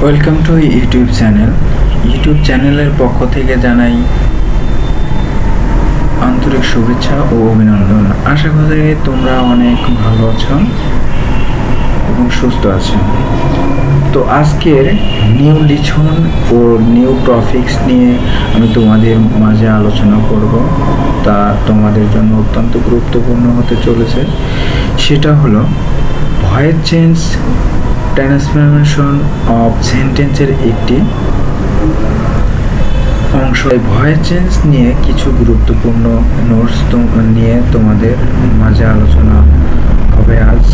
Welcome to YouTube channel. YouTube চ্যানেলের পক্ষ থেকে জানাই আন্তরিক শুভেচ্ছা ও অভিনন্দন। আশা করি তোমরা অনেক ভালো আছো এবং সুস্থ আছো। তো আজকের নিউ লিসন ও নিউ টপিকস নিয়ে আমি তোমাদের মাঝে আলোচনা করব, তা তোমাদের জন্য অত্যন্ত গুরুত্বপূর্ণ হতে চলেছে। সেটা হলো ভয়েস চেঞ্জ ট্রান্সফরমেশন অফ সেন্টেন্সের একটি অংশ। ভয়েস চেঞ্জ নিয়ে কিছু গুরুত্বপূর্ণ নোটস নিয়ে তোমাদের মাঝে আলোচনা হবে আজ।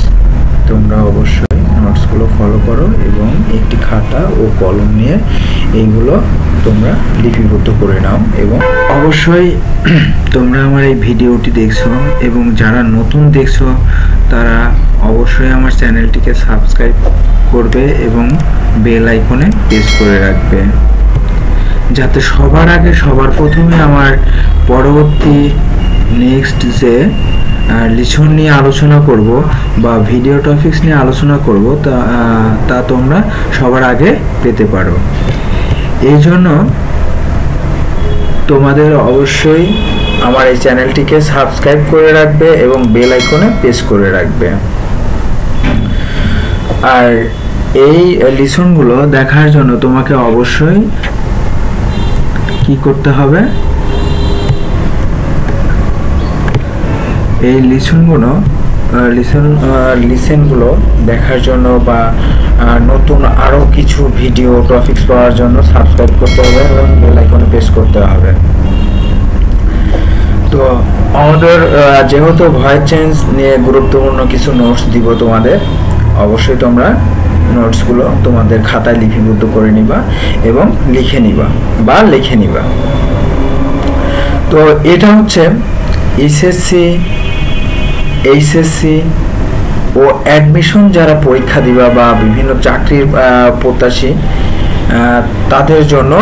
তোমরা অবশ্যই নোটসগুলো ফলো করো এবং একটি খাতা ও কলম নিয়ে এইগুলো তোমরা লিপিবদ্ধ করে নাও। এবং অবশ্যই তোমরা আমার এই ভিডিওটি দেখছো এবং যারা নতুন দেখছো তারা অবশ্যই আমার চ্যানেলটিকে সাবস্ক্রাইব করবে এবং বেল আইকনে প্রেস করে রাখবে, যাতে সবার আগে সবার প্রথমে আমার পরবর্তী নেক্সট যে লিসন নিয়ে আলোচনা করব বা ভিডিও টপিকস নিয়ে আলোচনা করব তা তোমরা সবার আগে পেতে পারো। এই জন্য তোমাদের অবশ্যই আমার এই চ্যানেলটিকে সাবস্ক্রাইব করে রাখবে এবং বেল আইকনে প্রেস করে রাখবে। আর এই লিসনগুলো দেখার জন্য তোমাকে অবশ্যই কি করতে হবে, এই লিসনগুলো দেখার জন্য বা নতুন আরো কিছু ভিডিও টপিকস পাওয়ার জন্য সাবস্ক্রাইব করতে হবে এবং বেল আইকনে প্রেস করতে হবে। তো আমাদের যেহেতু ভয়েস চেঞ্জ নিয়ে গুরুত্বপূর্ণ কিছু নোটস দিব তোমাদের, অবশ্যই তোমরা নোটসগুলো তোমাদের খাতায় লিপিবদ্ধ করে নিবা এবং লিখে নিবা। তো এটা হচ্ছে এসএসসি, এইচএসসি ও অ্যাডমিশন যারা পরীক্ষা দিবা বা বিভিন্ন চাকরির প্রত্যাশী তাদের জন্য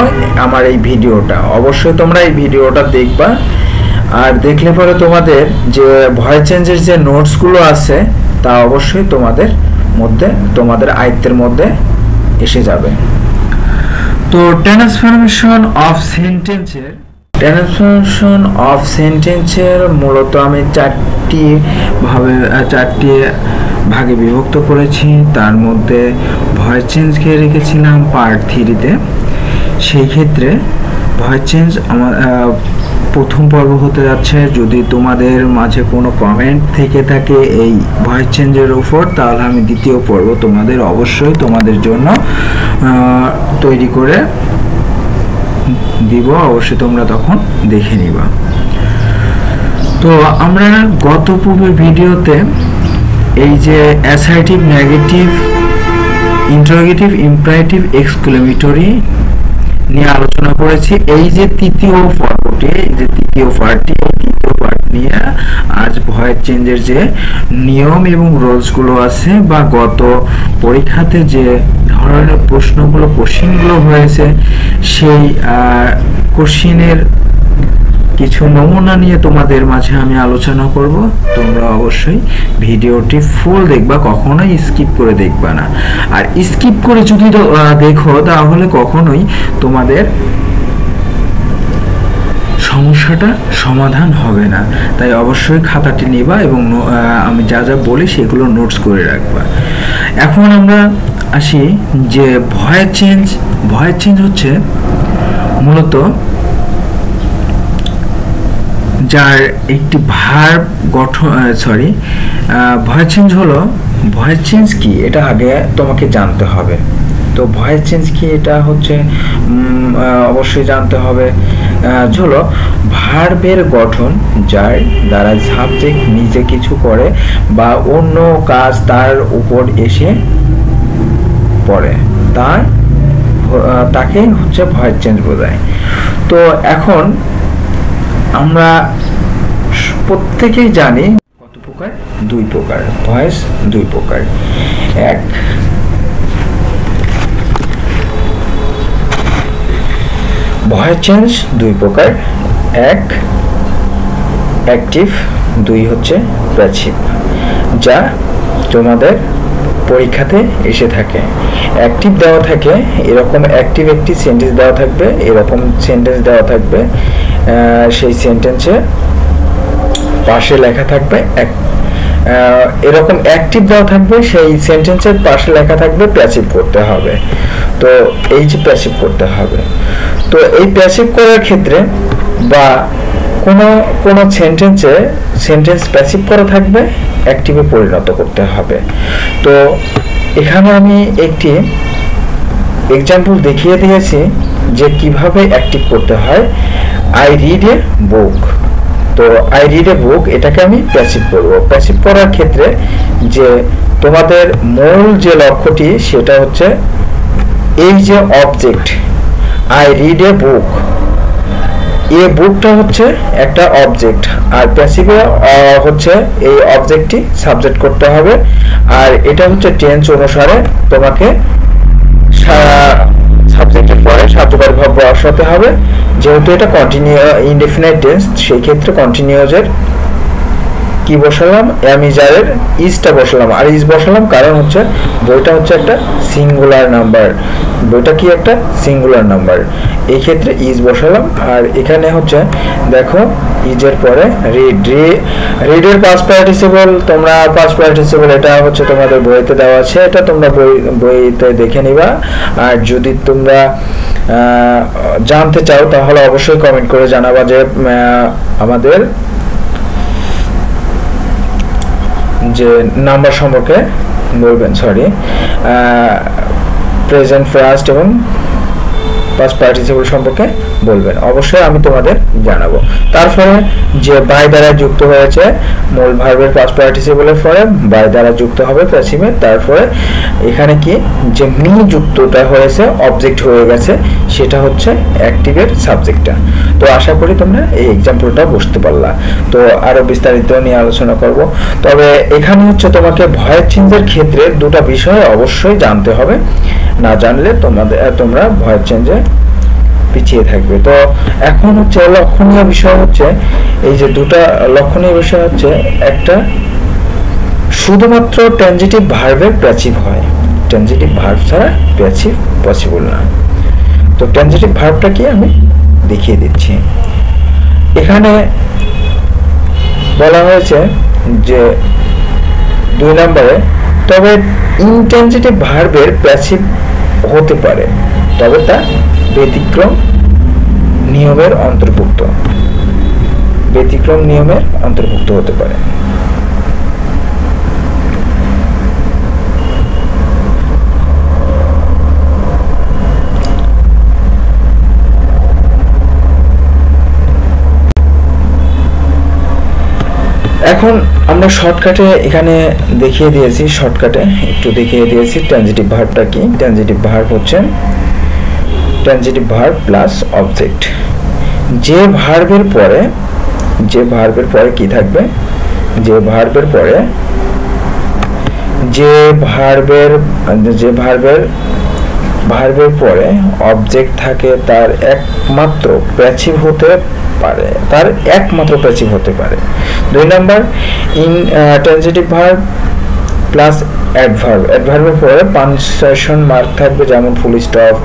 আমার এই ভিডিওটা। অবশ্যই তোমরা এই ভিডিওটা দেখবা, আর দেখলে পরে তোমাদের যে ভয়েস চেঞ্জের যে নোটসগুলো আছে তা অবশ্যই তোমাদের আয়ত্তের মধ্যে এসে যাবে। তো ট্রান্সফরমেশন অফ সেন্টেন্সের মূলত আমি চারটি ভাগে বিভক্ত করেছি। তার মধ্যে ভয়েস চেঞ্জকে রেখেছিলাম পার্ট 3-তে। সেই ক্ষেত্রে ভয়েস চেঞ্জ আমার প্রথম পর্ব হতে যাচ্ছে। যদি তোমাদের মাঝে কোনো কমেন্ট থেকে থাকে এই ভয়েস চেঞ্জের উপর, তাহলে আমি দ্বিতীয় পর্ব তোমাদের জন্য তৈরি করে দিব, অবশ্যই তোমরা তখন দেখে নিবা। তো আমরা গত পূর্বের ভিডিওতে এই যে assertive, negative, interrogative, imperative, exclamatory নিয়ে আলোচনা করেছি। এই যে তৃতীয় পার্ট নিয়ে আজ ভয়েস চেঞ্জের যে নিয়ম এবং রুলসগুলো আছে বা গত পরীক্ষাতে যে ধরনের কোশ্চেনগুলো হয়েছে সেই কোশ্চেনের কিছু নমুনা নিয়ে তোমাদের মাঝে আমি আলোচনা করব। তোমরা অবশ্যই ভিডিওটি ফুল দেখবা, কখনোই স্কিপ করে দেখবা না। আর স্কিপ করে যদি দেখো তাহলে কখনোই তোমাদের সমস্যাটা সমাধান হবে না। তাই অবশ্যই খাতাটি নিবা এবং আমি যা বলি সেগুলো নোটস করে রাখবা। এখন আমরা আসি যে ভয়েস চেঞ্জ হচ্ছে মূলত যার একটি ভার্ব গঠন ভয়েস চেঞ্জ কি এটা আগে তোমাকে জানতে হবে। তো ভয়েস চেঞ্জ কি এটা হচ্ছে অবশ্যই জানতে হবে। হলো ভার্বের গঠন যার দ্বারা সাবজেক্ট নিজে কিছু করে বা অন্য কাজ তার উপর এসে পড়ে, তাকে হচ্ছে ভয়েস চেঞ্জ বোঝায়। তো এখন আমরা প্রত্যেকেই জানি কত প্রকার, 2 প্রকার ভয়েস, 2 প্রকার। ভয়েস চেঞ্জ 2 প্রকার, 1 অ্যাক্টিভ, 2 হচ্ছে প্যাসিভ। যা তোমাদের পরীক্ষাতে এসে থাকে। অ্যাক্টিভ দেওয়া থাকে, এরকম অ্যাক্টিভ একটি সেন্টেন্স দেওয়া থাকবে, এরকম সেন্টেন্স দেওয়া থাকবে, সেই সেন্টেন্সে পাশে লেখা থাকবে এরকম অ্যাক্টিভ দেওয়া থাকবে, সেই সেন্টেন্সের পাশে লেখা থাকবে প্যাসিভ করতে হবে। তো এই যে প্যাসিভ করতে হবে, তো এই প্যাসিভ করার ক্ষেত্রে বা কোনো সেন্টেন্স প্যাসিভ করা থাকবে, অ্যাক্টিভে পরিণত করতে হবে। তো এখানে আমি একটি এক্সাম্পল দেখিয়ে দিয়েছি যে কিভাবে অ্যাক্টিভ করতে হয়। আই রিড এ বুক, তো আই রিড এ বুক এটাকে আমি প্যাসিভ করব। প্যাসিভ করার ক্ষেত্রে যে তোমাদের মূল যে লক্ষ্যটি সেটা হচ্ছে এই যে অবজেক্ট আই রিড এ বুক, এই বুকটা হচ্ছে একটা অবজেক্ট, আর প্যাসিভে হচ্ছে এই অবজেক্টটি সাবজেক্ট করতে হবে, আর এটা হচ্ছে টেন্স অনুসারে তোমাকে সাবজেক্টের পরে সাহায্যকারী ভাব বসাতে হবে। যেহেতু এটা ইনডেফিনাইট টেন্স, সেই ক্ষেত্রে কন্টিনিউয়াসের কি বসালাম, অ্যামিজারের ইজটা বসালাম, আর ইজ বসালাম কারণ হচ্ছে বইটা হচ্ছে একটা সিঙ্গুলার নাম্বার, বইটা কি একটা সিঙ্গুলার নাম্বার, এই ক্ষেত্রে ইজ বসালাম। আর এখানে হচ্ছে দেখো ইজের পরে রিডের পাস্ট পার্টিসিপল, তোমরা পাস্ট পার্টিসিপল এটা হচ্ছে তোমাদের বইতে দেওয়া আছে, এটা তোমরা বইতে দেখে নিবা। আর যদি তোমরা জানতে চাও তাহলে অবশ্যই কমেন্ট করে জানাবা যে আমাদের যে নাম্বার সম্পর্কে বলবেন, প্রেজেন্ট ফার্স্ট এবং পাস্ট পার্টিসিপল সম্পর্কে বলবেন, অবশ্যই আমি তোমাদের জানাবো। তারপরে যে বাই দ্বারা যুক্ত হয়েছে মূল ভার্বের পাস্ট পার্টিসিপলের পরে বাই দ্বারা যুক্ত হবে প্যাসিভে, তারপরে এখানে কি যে মি যুক্তটা হয়েছে অবজেক্ট হয়ে গেছে, সেটা হচ্ছে অ্যাক্টিভের সাবজেক্টটা। তো আশা করি তোমরা এই এক্সাম্পলটা বুঝতে পারলা। তো আরো বিস্তারিত নিয়ে আলোচনা করব। তবে এখানে হচ্ছে তোমাকে ভয়েস চেঞ্জের ক্ষেত্রে দুটো বিষয় অবশ্যই জানতে হবে, না জানলে তোমরা ভয়েস চেঞ্জে পিছিয়ে থাকবে। তো এখন হচ্ছে লক্ষণীয় বিষয় হচ্ছে এই যে দুটা লক্ষণীয় বিষয় হচ্ছে, একটা শুধুমাত্র ট্রানজিটিভ ভার্বের প্যাসিভ হয়, ট্রানজিটিভ ভার্ব ছাড়া প্যাসিভ পসিবল না। তো ট্রানজিটিভ ভার্বটা কি আমি দেখিয়ে দিচ্ছি। এখানে বলা হয়েছে যে 2 নম্বরে, তবে ইনট্রানজিটিভ ভার্বের প্যাসিভ হতে পারে, তবে তা ব্যতিক্রম নিয়মের অন্তর্ভুক্ত, ব্যতিক্রম নিয়মের অন্তর্ভুক্ত হতে পারে। এখন আমরা শর্টকাটে এখানে দেখিয়ে দিয়েছি, ট্রানজিটিভ ভার্বটা কি। ট্রানজিটিভ ভার্ব হচ্ছে ট্রানজিটিভ ভার্ব প্লাস অবজেক্ট। যে ভার্বের পরে কি থাকবে, যে ভার্বের পরে অবজেক্ট থাকে, তার একমাত্র প্যাসিভ হতে পারে। 2 নাম্বার ট্রানজিটিভ ভার্ব প্লাস অ্যাডভার্বের পরে পাঞ্চুয়েশন মার্ক থাকবে, যেমন ফুল স্টপ,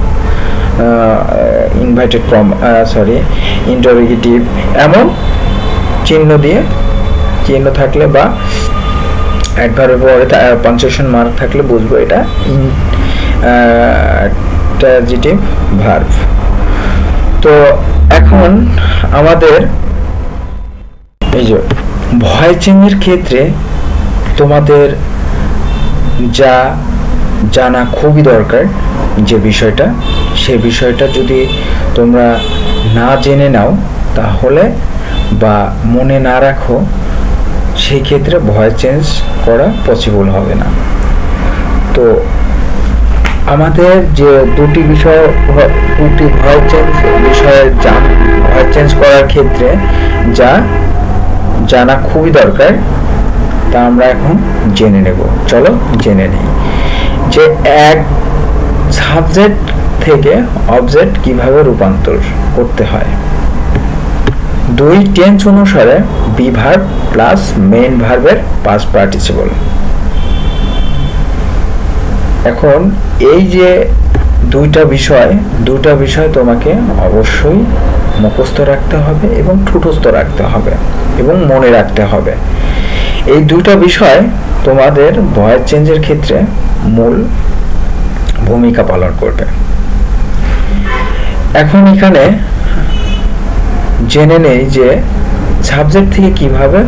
ইন্টারোগেটিভ, এমন চিহ্ন থাকলে বা অ্যাডভার্বের পরে পাঞ্চুয়েশন মার্ক থাকলে বুঝবো এটা ট্রানজিটিভ ভার্ব। তো এখন আমাদের এই যে ভয়েস চেঞ্জের ক্ষেত্রে তোমাদের যা জানা খুবই দরকার, যে বিষয়টা, সে বিষয়টা যদি তোমরা না জেনে নাও তাহলে বা মনে না রাখো, সেই ক্ষেত্রে ভয়েস চেঞ্জ করা পসিবল হবে না। তো আমাদের যে দুটি ভয়েস চেঞ্জ করার ক্ষেত্রে যা জানা খুবই দরকার, তা আমরা এখন জেনে নেব। চলো জেনে নিই যে এক সাবজেক্ট থেকে অবজেক্ট কিভাবে রূপান্তর করতে হয়। 2 টেন্স অনুসারে বি ভার্ব প্লাস মেইন ভার্বের পাস্ট পার্টিসিপল। এখন এই যে দুইটা বিষয় তোমাকে অবশ্যই মুখস্থ রাখতে হবে এবং ঠোঁটস্থ রাখতে হবে এবং মনে রাখতে হবে। এই দুইটা বিষয় তোমাদের ভয়েস চেঞ্জের ক্ষেত্রে মূল ভূমিকা পালন করবে। এখন এখানে জেনে নেই যে সাবজেক্ট থেকে কিভাবে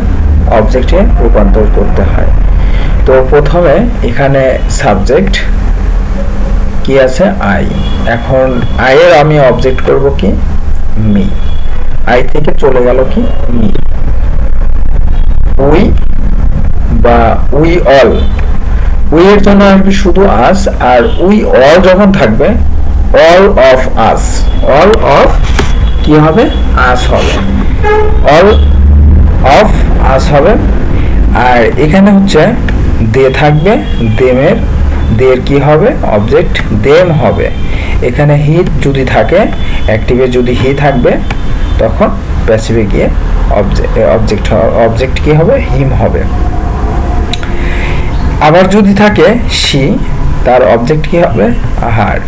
অবজেক্টে রূপান্তর করতে হয়। তো প্রথমে এখানে সাবজেক্ট কি আছে, আই। এখন আই এর আমি অবজেক্ট করব কি, মি। আই থেকে চলে গেল কি, মি। উই বা উই অল, উই এর জন্য আসবে শুধু আস, আর উই অল যখন থাকবে all of us, all of কি হবে, আস হবে, অল অফ আস হবে। আর এখানে হচ্ছে দে থাকবে, দের কি হবে, অবজেক্ট দেম হবে। এখানে হি যদি থাকে, অ্যাক্টিভে যদি হি থাকবে, তখন প্যাসিভে গিয়ে অবজেক্ট কি হবে, হিম হবে। আবার যদি থাকে সি, তার অবজেক্ট কি হবে, হার।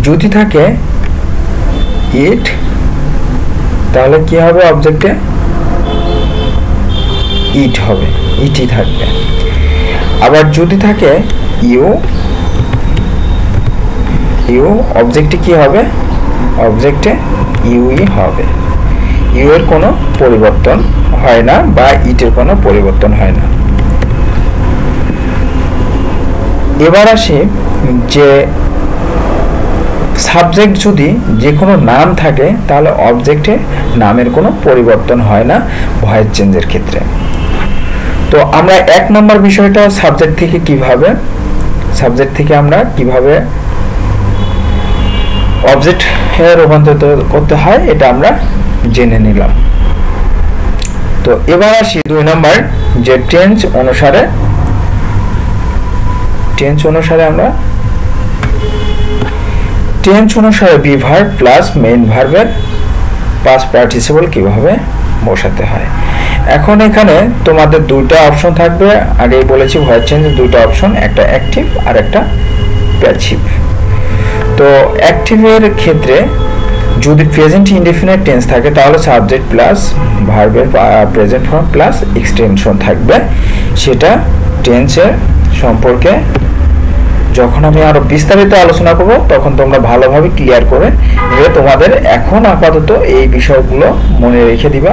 যদি থাকে ইট, তাহলে কি হবে, অবজেক্টে ইট হবে, ইটই থাকবে। আবার যদি থাকে ইউ, অবজেক্টে কি হবে, অবজেক্টে ইউই হবে। ইউ এর কোনো পরিবর্তন হয় না বা ইটের কোনো পরিবর্তন হয় না। এবার আসি যে সাবজেক্ট যদি যে কোনো নাম থাকে, তাহলে অবজেক্টে নামের কোনো পরিবর্তন হয় না ভয়েস চেঞ্জের ক্ষেত্রে। তো আমরা 1 নম্বর বিষয়টা সাবজেক্ট থেকে আমরা কিভাবে অবজেক্ট রূপান্তরিত করতে হয় এটা আমরা জেনে নিলাম। তো এবার আসি 2 নম্বর, যে টেন্স অনুসারে বি ভার্ব প্লাস মেইন ভার্বের পাস্ট পার্টিসিপল কিভাবে বসাতে হয়। এখন এখানে তোমাদের দুইটা অপশন থাকবে, আগেই বলেছি ভয়েস চেঞ্জের দুইটা অপশন, একটা অ্যাক্টিভ আর একটা প্যাসিভ। তো অ্যাক্টিভের ক্ষেত্রে যদি প্রেজেন্ট ইনডেফিনিট টেন্স থাকে, তাহলে সাবজেক্ট প্লাস ভার্বের প্রেজেন্ট ফর্ম প্লাস এক্সটেনশন থাকবে। সেটা টেন্সের সম্পর্কে যখন আমি আরো বিস্তারিত আলোচনা করব, তখন তোমরা ভালোভাবে ক্লিয়ার করে নেবে। তোমাদের এখন আপাতত এই বিষয়গুলো মনে রেখে দিবা।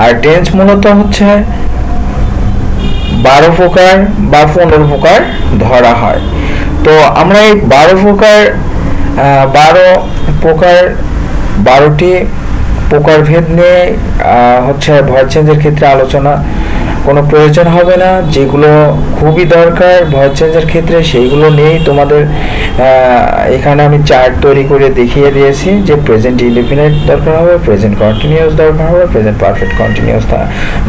আর টেন্স মূলত হচ্ছে 12 প্রকার বা 15 প্রকার ধরা হয়। তো আমরা এই 12টি প্রকারভেদ নিয়ে হচ্ছে ভয়েস চেঞ্জের ক্ষেত্রে আলোচনা কোনো প্রয়োজন হবে না। যেগুলো খুবই দরকার ভয়েস চেঞ্জের ক্ষেত্রে, সেইগুলো নিয়েই তোমাদের এখানে আমি চার্ট তৈরি করে দেখিয়ে দিয়েছি যে প্রেজেন্ট ইনডেফিনিট দরকার হবে, প্রেজেন্ট কন্টিনিউয়াস দরকার হবে, প্রেজেন্ট পারফেক্ট কন্টিনিউয়াস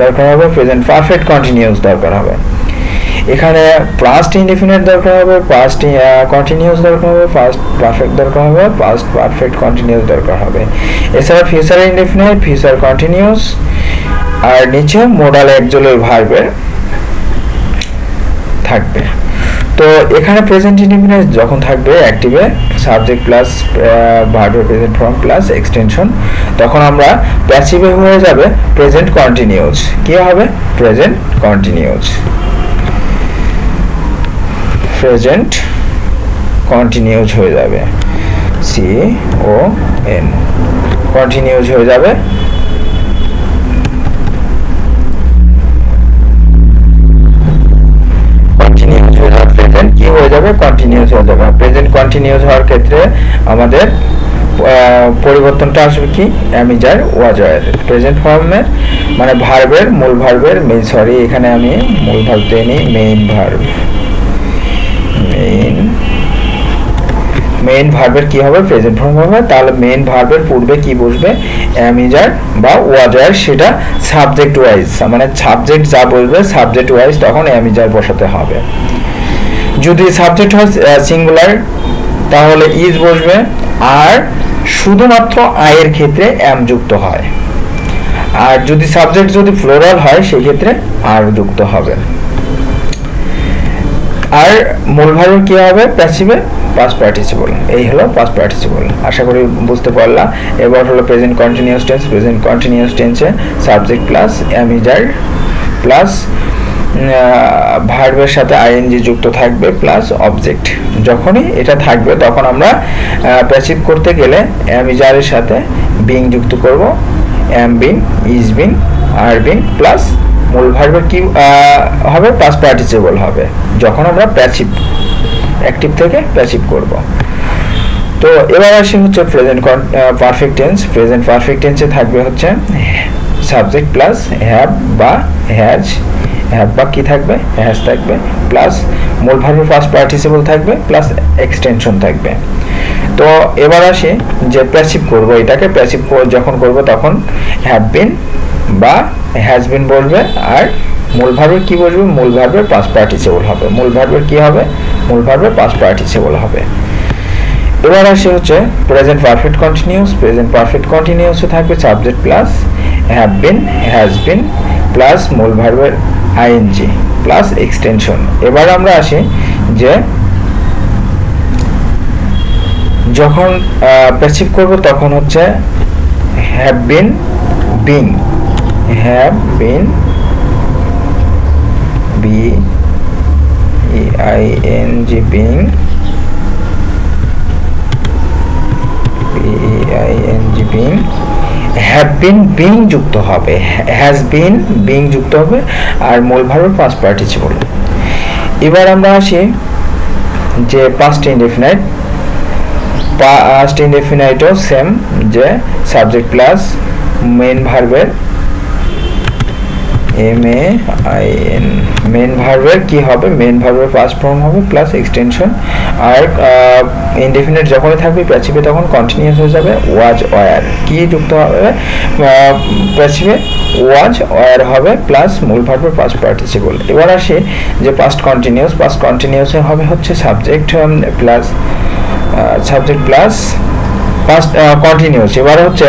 দরকার হবে, প্রেজেন্ট পারফেক্ট কন্টিনিউয়াস দরকার হবে। এখানে পাস্ট ইনডেফিনিট দরকার হবে, পাস্ট কন্টিনিউয়াস দরকার হবে, পাস্ট পারফেক্ট দরকার হবে, পাস্ট পারফেক্ট কন্টিনিউয়াস দরকার হবে। এছাড়া ফিউচার ইনডেফিনিট, ফিউচার কন্টিনিউয়াস, আর নিচে মোডাল অ্যাকচুয়াল ভার্বের থাকবে। তো এখানে প্রেজেন্ট ইনডেফিনিট যখন থাকবে অ্যাক্টিভে সাবজেক্ট প্লাস ভার্বের প্রেজেন্ট ফর্ম প্লাস এক্সটেনশন, তখন আমরা প্যাসিভে হয়ে যাবে প্রেজেন্ট কন্টিনিউয়াস। কি হবে, প্রেজেন্ট কন্টিনিউয়াস, প্রেজেন্ট কন্টিনিউয়াস হয়ে যাবে, CON, কন্টিনিউয়াস হয়ে যাবে। কি হয়ে যাবে, কন্টিনিউয়াস হয়ে যাবে। প্রেজেন্ট কন্টিনিউয়াস হওয়ার ক্ষেত্রে আমাদের পরিবর্তনটা আসবে কি, অ্যামিজার ওয়াজার। প্রেজেন্ট ফর্মের মানে ভার্বের, মূল ভার্বের এখানে আমি মূল ভার্ব দেইনি, মেইন ভার্বের কি হবে, প্রেজেন্ট ফর্ম হবে। তাহলে মেইন ভার্বের পূর্বে কি বসবে, অ্যামিজার বা ওয়াজার, সেটা সাবজেক্ট ওয়াইজ, মানে সাবজেক্ট যা বলবে সাবজেক্ট ওয়াইজ তখন অ্যামিজার বসাতে হবে। যদি সাবজেক্ট হয় সিঙ্গুলার, তাহলে ইজ বসবে। আর শুধুমাত্র আয়ের ক্ষেত্রে এম যুক্ত হয়। আর যদি সাবজেক্ট যদি ফ্লোরাল হয়, সেই ক্ষেত্রে আর যুক্ত হবে। আর মূল ভার্বের কি হবে প্যাসিভে পাস্ট পার্টিসিপল। এই হলো পাস্ট পার্টিসিপল। আশা করি বুঝতে পারলাম। এবার হলো present continuous tense. Present continuous টেন্সে সাবজেক্ট প্লাস অ্যামিজার প্লাস ভার্বের সাথে আইএনজি যুক্ত থাকবে প্লাস অবজেক্ট। যখনই এটা থাকবে তখন আমরা প্যাসিভ করতে গেলে অ্যামিজারের সাথে বিং যুক্ত করব, অ্যাম being, is being, are being plus মূল ভার্বের কি হবে পাস্ট পার্টিসিপল হবে যখন আমরা প্যাসিভ অ্যাক্টিভ থেকে প্যাসিভ করব। তো এবার আসি হচ্ছে present perfect tense. Present perfect টেন্সে থাকবে হচ্ছে সাবজেক্ট প্লাস হ্যাভ বা হ্যাজ, হ্যাভ বা কি থাকবে হ্যাজ থাকবে প্লাস মূল ভার্বের পাস্ট পার্টিসিপল থাকবে প্লাস এক্সটেনশন থাকবে। তো এবার আসি যে প্যাসিভ করব, এটাকে প্যাসিভ যখন করব তখন হ্যাভ বিন বা হ্যাজ বিন বলবে আর মূল ভার্বের কি বলবে মূল ভার্বের পাস্ট পার্টিসিপল হবে। মূল ভার্বের কি হবে মূল ভার্বের পাস্ট পার্টিসিপল হবে। এবার আসে হচ্ছে present perfect continuous. Present perfect কন্টিনিউয়াসে থাকবে subject plus have been, has been plus মূল ভার্বের আইএনজি প্লাস এক্সটেনশন। এবার আমরা আসি যে যখন প্যাসিভ করব তখন হচ্ছে have been being, have been B E I N G being, being, have been being যুক্ত হবে, হ্যাজ বিন বিং যুক্ত হবে আর মূল ভার্বের পাস্ট পার্টিসিপল। এবার আমরা আসি যে পাস্ট ইনডেফিনাইট। পাস্ট ইনডেফিনাইটও সেম, যে সাবজেক্ট প্লাস মেইন ভার্বের M A I N, main ভার্বের কি হবে মেইন ভার্বের পাস্ট ফর্ম হবে প্লাস এক্সটেনশন। আর ইনডেফিনিট যখনই থাকবে প্যাসিভে তখন কন্টিনিউয়াস হয়ে যাবে ওয়াজ ওয়ার, কি যুক্ত হবে প্যাসিভে ওয়াজ ওয়ার হবে প্লাস মূল ভার্বের পাস্ট পার্টিসিপল। এবার আসি যে পাস্ট কন্টিনিউয়াস। পাস্ট কন্টিনিউয়াসে হবে হচ্ছে সাবজেক্ট প্লাস পাস্ট কন্টিনিউয়াস। এবার হচ্ছে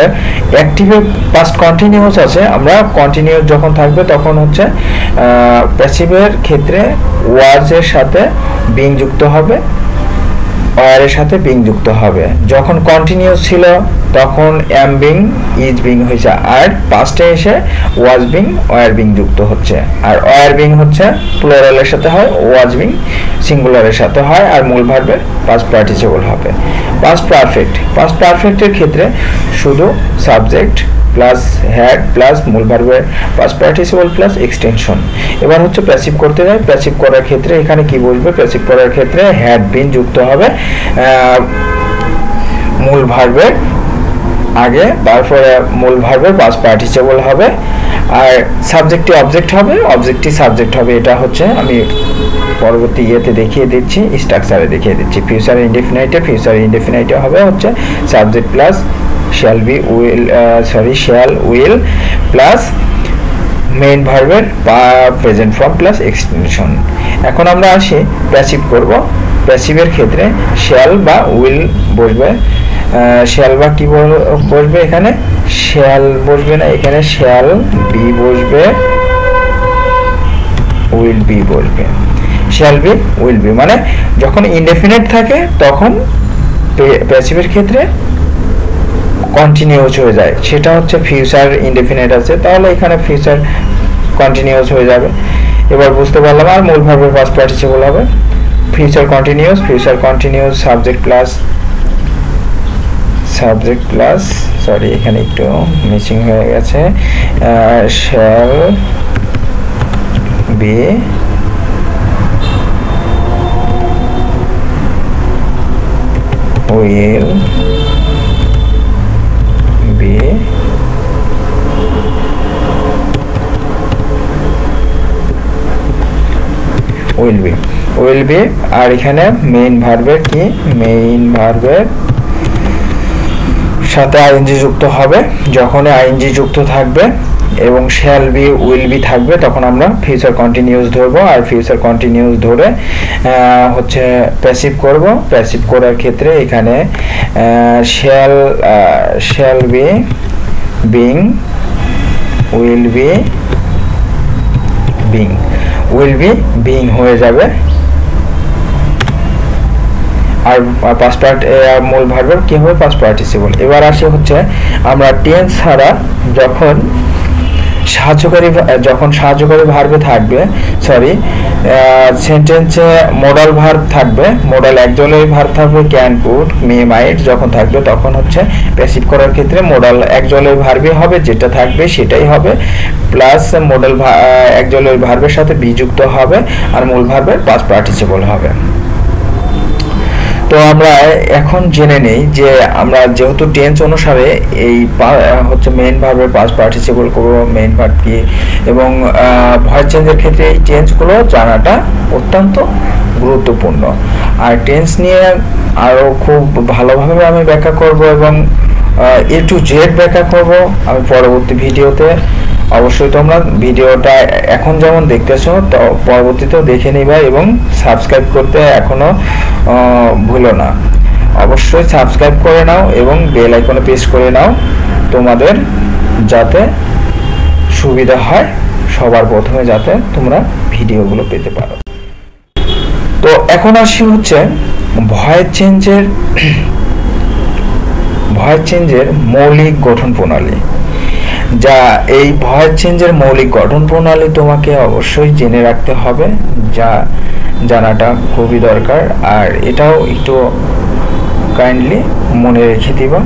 অ্যাক্টিভে পাস্ট কন্টিনিউয়াস আছে, আমরা কন্টিনিউয়াস যখন থাকবে তখন হচ্ছে প্যাসিভের ক্ষেত্রে ওয়াজের সাথে বিং যুক্ত হবে, ওয়ারের সাথে বিং যুক্ত হবে। যখন কন্টিনিউয়াস ছিল তখন অ্যাম বিং, ইজ বিং হয়েছে, আর পাস্টে এসে ওয়াজ বিং, ওয়ার বিং যুক্ত হচ্ছে। আর ওয়ার বিং হচ্ছে প্লুরালের সাথে হয়, ওয়াজ বিং সিঙ্গুলারের সাথে হয় আর মূল ভার্বের পাস্ট পার্টিসিপল হবে। পাস্ট পারফেক্টের ক্ষেত্রে শুধু সাবজেক্ট প্লাস হ্যাড প্লাস মূল ভার্বের পাস্ট পার্টিসিপল প্লাস এক্সটেনশন। এবার হচ্ছে প্যাসিভ করতে যায়। প্যাসিভ করার ক্ষেত্রে এখানে কি বলবে প্যাসিভ করার ক্ষেত্রে হ্যাড বিন যুক্ত হবে মূল ভার্বের আগে, তারপরে মূল ভার্বের পাস্ট পার্টিসিপল হবে আর সাবজেক্টটি অবজেক্ট হবে, অবজেক্টটি সাবজেক্ট হবে। এটা হচ্ছে আমি পরবর্তী ইয়েতে দেখিয়ে দিচ্ছি, স্ট্রাকচারে দেখিয়ে দিচ্ছি। ফিউচার ইনডেফিনাইটে হবে হচ্ছে subject plus shall be will shall will plus main ভার্বের প্রেজেন্ট ফর্ম প্লাস এক্সটেনশন। এখন আমরা আসি প্যাসিভ করব। প্যাসিভের ক্ষেত্রে শ্যাল বা উইল বসবে, শ্যাল বা কি বসবে এখানে শ্যাল বসবে না, এখানে শ্যাল বি বসবে, উইল বি বসবে। শ্যাল বি উইল বি মানে যখন ইনডেফিনিট থাকে তখন প্যাসিভের ক্ষেত্রে কন্টিনিউয়াস হয়ে যায়, সেটা হচ্ছে ফিউচার ইনডেফিনিট আছে, তাহলে এখানে ফিউচার কন্টিনিউয়াস হয়ে যাবে। এবার বুঝতে পারলাম। আর মূল ভার্বের পাস্ট পার্টিসিপল হবে future continuous subject plus sorry এখানে একটু মিসিং হয়ে গেছে, shall be will be will be আর এখানে মেইন ভার্বের কি মেইন ভার্বের সাথে আইএনজি যুক্ত হবে। যখন আইএনজি যুক্ত থাকবে এবং শ্যাল বি উইল বি থাকবে তখন আমরা ফিউচার কন্টিনিউয়াস ধরবো। আর ফিউচার কন্টিনিউয়াস ধরে হচ্ছে প্যাসিভ করব। প্যাসিভ করার ক্ষেত্রে এখানে shall be being, will be being হয়ে যাবে আর পাস্ট মূল ভার্বের কি হবে পাস্ট পার্টিসিপল। এবার আসে হচ্ছে আমরা টেন্স ছাড়া যখন সাহায্যকারী ভার্বে থাকবে, সরি সেন্টেন্সে মোডাল ভার্ব থাকবে, মোডাল অ্যাকচুয়ালি ভার্ব থাকবে ক্যান, কুড, মে, মাইট যখন থাকবে তখন হচ্ছে প্যাসিভ করার ক্ষেত্রে মোডাল অ্যাকচুয়ালি ভার্বই হবে, যেটা থাকবে সেটাই হবে, প্লাস মোডাল অ্যাকচুয়ালি ভার্বের সাথে বি যুক্ত হবে আর মূল ভার্বের পাস্ট পার্টিসিপল হবে। তো আমরা এখন জেনে নেই যে আমরা যেহেতু টেন্স অনুসারে এই হচ্ছে মেইন ভার্বের পাস্ট পার্টিসিপল করব, মেইন ভার্ব কি এবং ভয়েস চেঞ্জের ক্ষেত্রে এই টেন্সগুলো জানাটা অত্যন্ত গুরুত্বপূর্ণ। আর টেন্স নিয়ে আরও খুব ভালোভাবে আমি ব্যাখ্যা করব এবং A to Z ব্যাখ্যা করব আমি পরবর্তী ভিডিওতে। অবশ্যই তোমরা ভিডিওটা এখন যেমন দেখতেছো তো পরবর্তীতেও দেখে নিবা এবং সাবস্ক্রাইব করতে এখনো ভুলো না। অবশ্যই সাবস্ক্রাইব করে নাও এবং বেল আইকনে প্রেস করে নাও, তোমাদের যাতে সুবিধা হয় সবার প্রথমে যাতে তোমরা ভিডিওগুলো পেতে পারো। তো এখন আসি হচ্ছে ভয়েস চেঞ্জের মৌলিক গঠন প্রণালী। যা এই ভয়েস চেঞ্জের মৌলিক গঠন প্রণালী তোমাকে অবশ্যই জেনে রাখতে হবে, যা জানাটা খুবই দরকার। আর এটাও একটু কাইন্ডলি মনে রেখে দিবা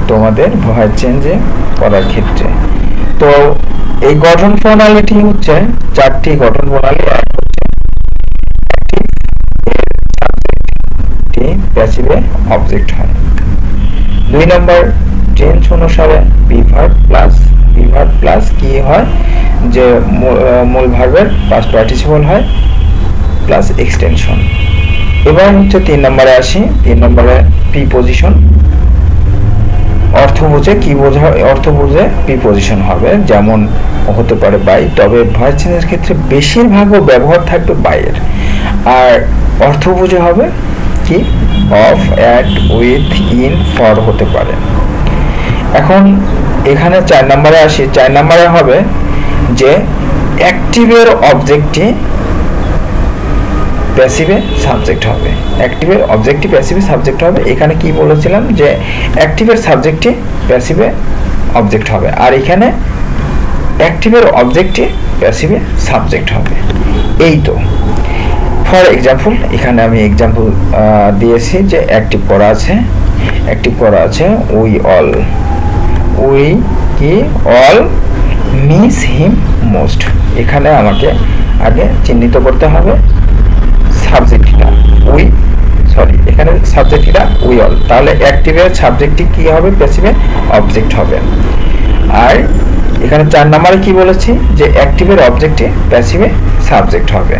তোমাদের ভয়েস চেঞ্জে করার ক্ষেত্রে। তো এই গঠন প্রণালীটি হচ্ছে চারটি গঠন প্রণালী। এক হচ্ছে প্যাসিভে অবজেক্ট হয়। 2 নম্বর টেন্স অনুসারে বিভার্ব প্লাস কি হয় যে মূল ভার্বের পাস্ট পার্টিসিপল হয় প্লাস এক্সটেনশন। এবার হচ্ছে 3 নম্বরে আসি। 3 নম্বরে প্রিপজিশন, অর্থ বুঝে প্রিপজিশন হবে, যেমন হতে পারে বাই, তবে ভয়েস চেঞ্জের ক্ষেত্রে বেশিরভাগও ব্যবহার থাকবে বাইয়ের। আর অর্থ বুঝে হবে কি of, at, with, in, for হতে পারে। এখন এখানে 4 নম্বরে আসি। 4 নম্বরে হবে যে অ্যাক্টিভের অবজেক্টটি প্যাসিভে সাবজেক্ট হবে। অ্যাক্টিভের অবজেক্টটি প্যাসিভে সাবজেক্ট হবে। এখানে কি বলেছিলাম যে অ্যাক্টিভের সাবজেক্টটি প্যাসিভে অবজেক্ট হবে, আর এখানে অ্যাক্টিভের অবজেক্টটি প্যাসিভে সাবজেক্ট হবে। এই তো ফর এক্সাম্পল এখানে আমি এক্সাম্পল দিয়েছি যে অ্যাক্টিভ করা আছে উই কি অল মিস হিম মোস্ট। এখানে আমাকে আগে চিহ্নিত করতে হবে সাবজেক্টটা এখানে সাবজেক্টটা উই অল, তাহলে অ্যাক্টিভের সাবজেক্টটি কি হবে প্যাসিভে অবজেক্ট হবে। আর এখানে 4 নম্বরে কি বলেছি যে অ্যাক্টিভের অবজেক্টে প্যাসিভে সাবজেক্ট হবে।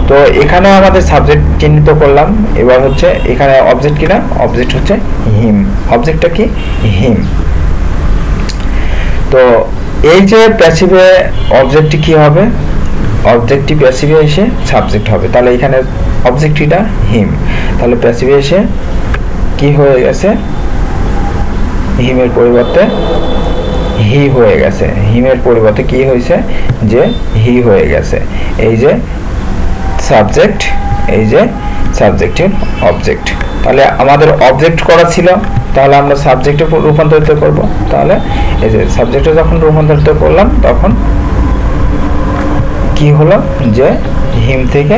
তো এখানে আমাদের সাবজেক্ট চিহ্নিত করলাম। এবার হচ্ছে এখানে অবজেক্ট কিনা, অবজেক্ট হচ্ছে হিম, অবজেক্টটা কি হিম। তো এই যে প্যাসিভে অবজেক্টটি কি হবে, অবজেক্টটি প্যাসিভে এসে সাবজেক্ট হবে, তাহলে এখানে অবজেক্টটা হিম, তাহলে প্যাসিভে এসে কি হয়ে গেছে হিমের পরিবর্তে হি হয়ে গেছে, হিমের পরিবর্তে কি হয়েছে যে হি হয়ে গেছে। এই যে সাবজেক্ট, এই যে সাবজেক্টের অবজেক্ট, তাহলে আমাদের অবজেক্ট করা ছিল, তাহলে আমরা সাবজেক্টে রূপান্তরিত করব। তাহলে এই যে সাবজেক্টে যখন রূপান্তরিত করলাম তখন কি হলো যে হিম থেকে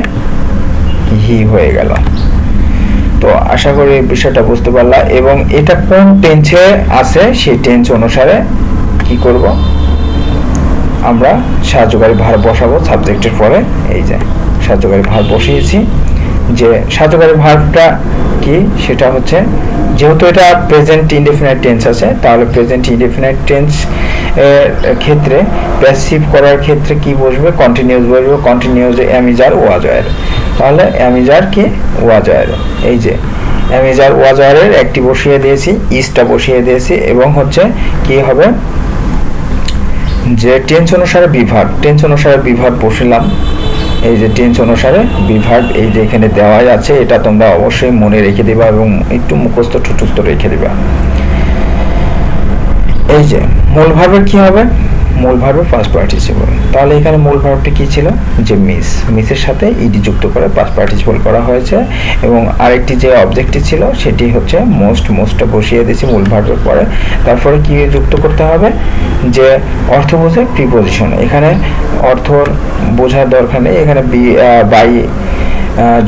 হি হয়ে গেল। তো আশা করি বিষয়টা বুঝতে পারলা। এবং এটা কোন টেন্সে আছে সেই টেন্স অনুসারে কি করব আমরা সাহায্যকারী ভার্ব বসাবো সাবজেক্টের পরে। এই যে সাহায্যকারী ভার্ব বসিয়েছি, যে সাহায্যকারী ভার্বটা কি সেটা হচ্ছে যেহেতু এটা প্রেজেন্ট ইনডেফিনাইট টেন্স আছে, তাহলে প্রেজেন্ট ইনডেফিনাইট টেন্স ক্ষেত্রে প্যাসিভ করার ক্ষেত্রে কি বসবে কন্টিনিউয়াস বসবে, কন্টিনিউয়াস অ্যামিজার ওয়াজয়ের, তাহলে অ্যামিজার কি ওয়াজয়ের। এই যে অ্যামিজার ওয়াজয়ের একটি বসিয়ে দিয়েছি, ইসটা বসিয়ে দিয়েছি এবং হচ্ছে কি হবে যে টেন্স অনুসারে বিভাগ বসালাম। এই যে টেন্স অনুসারে বিভাগ এই যে এখানে দেওয়াই আছে, এটা তোমরা অবশ্যই মনে রেখে দিবা এবং একটু মুখস্থ ঠুটস্থ রেখে দিবা। এই যে মূল ভার্বের কি হবে মূল ভার্বের পাস্ট পার্টিসিপল। তাহলে এখানে মূল ভার্বটি কি ছিল, যে মিসের সাথে ইডি যুক্ত করে পাস্ট পার্টিসিপল করা হয়েছে, এবং আরেকটি যে অবজেক্টটি ছিল সেটি হচ্ছে মোস্টটা বসিয়ে দিয়েছি মূল ভার্বের পরে। তারপরে কি যুক্ত করতে হবে, যে অর্থ বোঝায় প্রিপোজিশন। এখানে অর্থ বোঝার দরকার নেই, এখানে বাই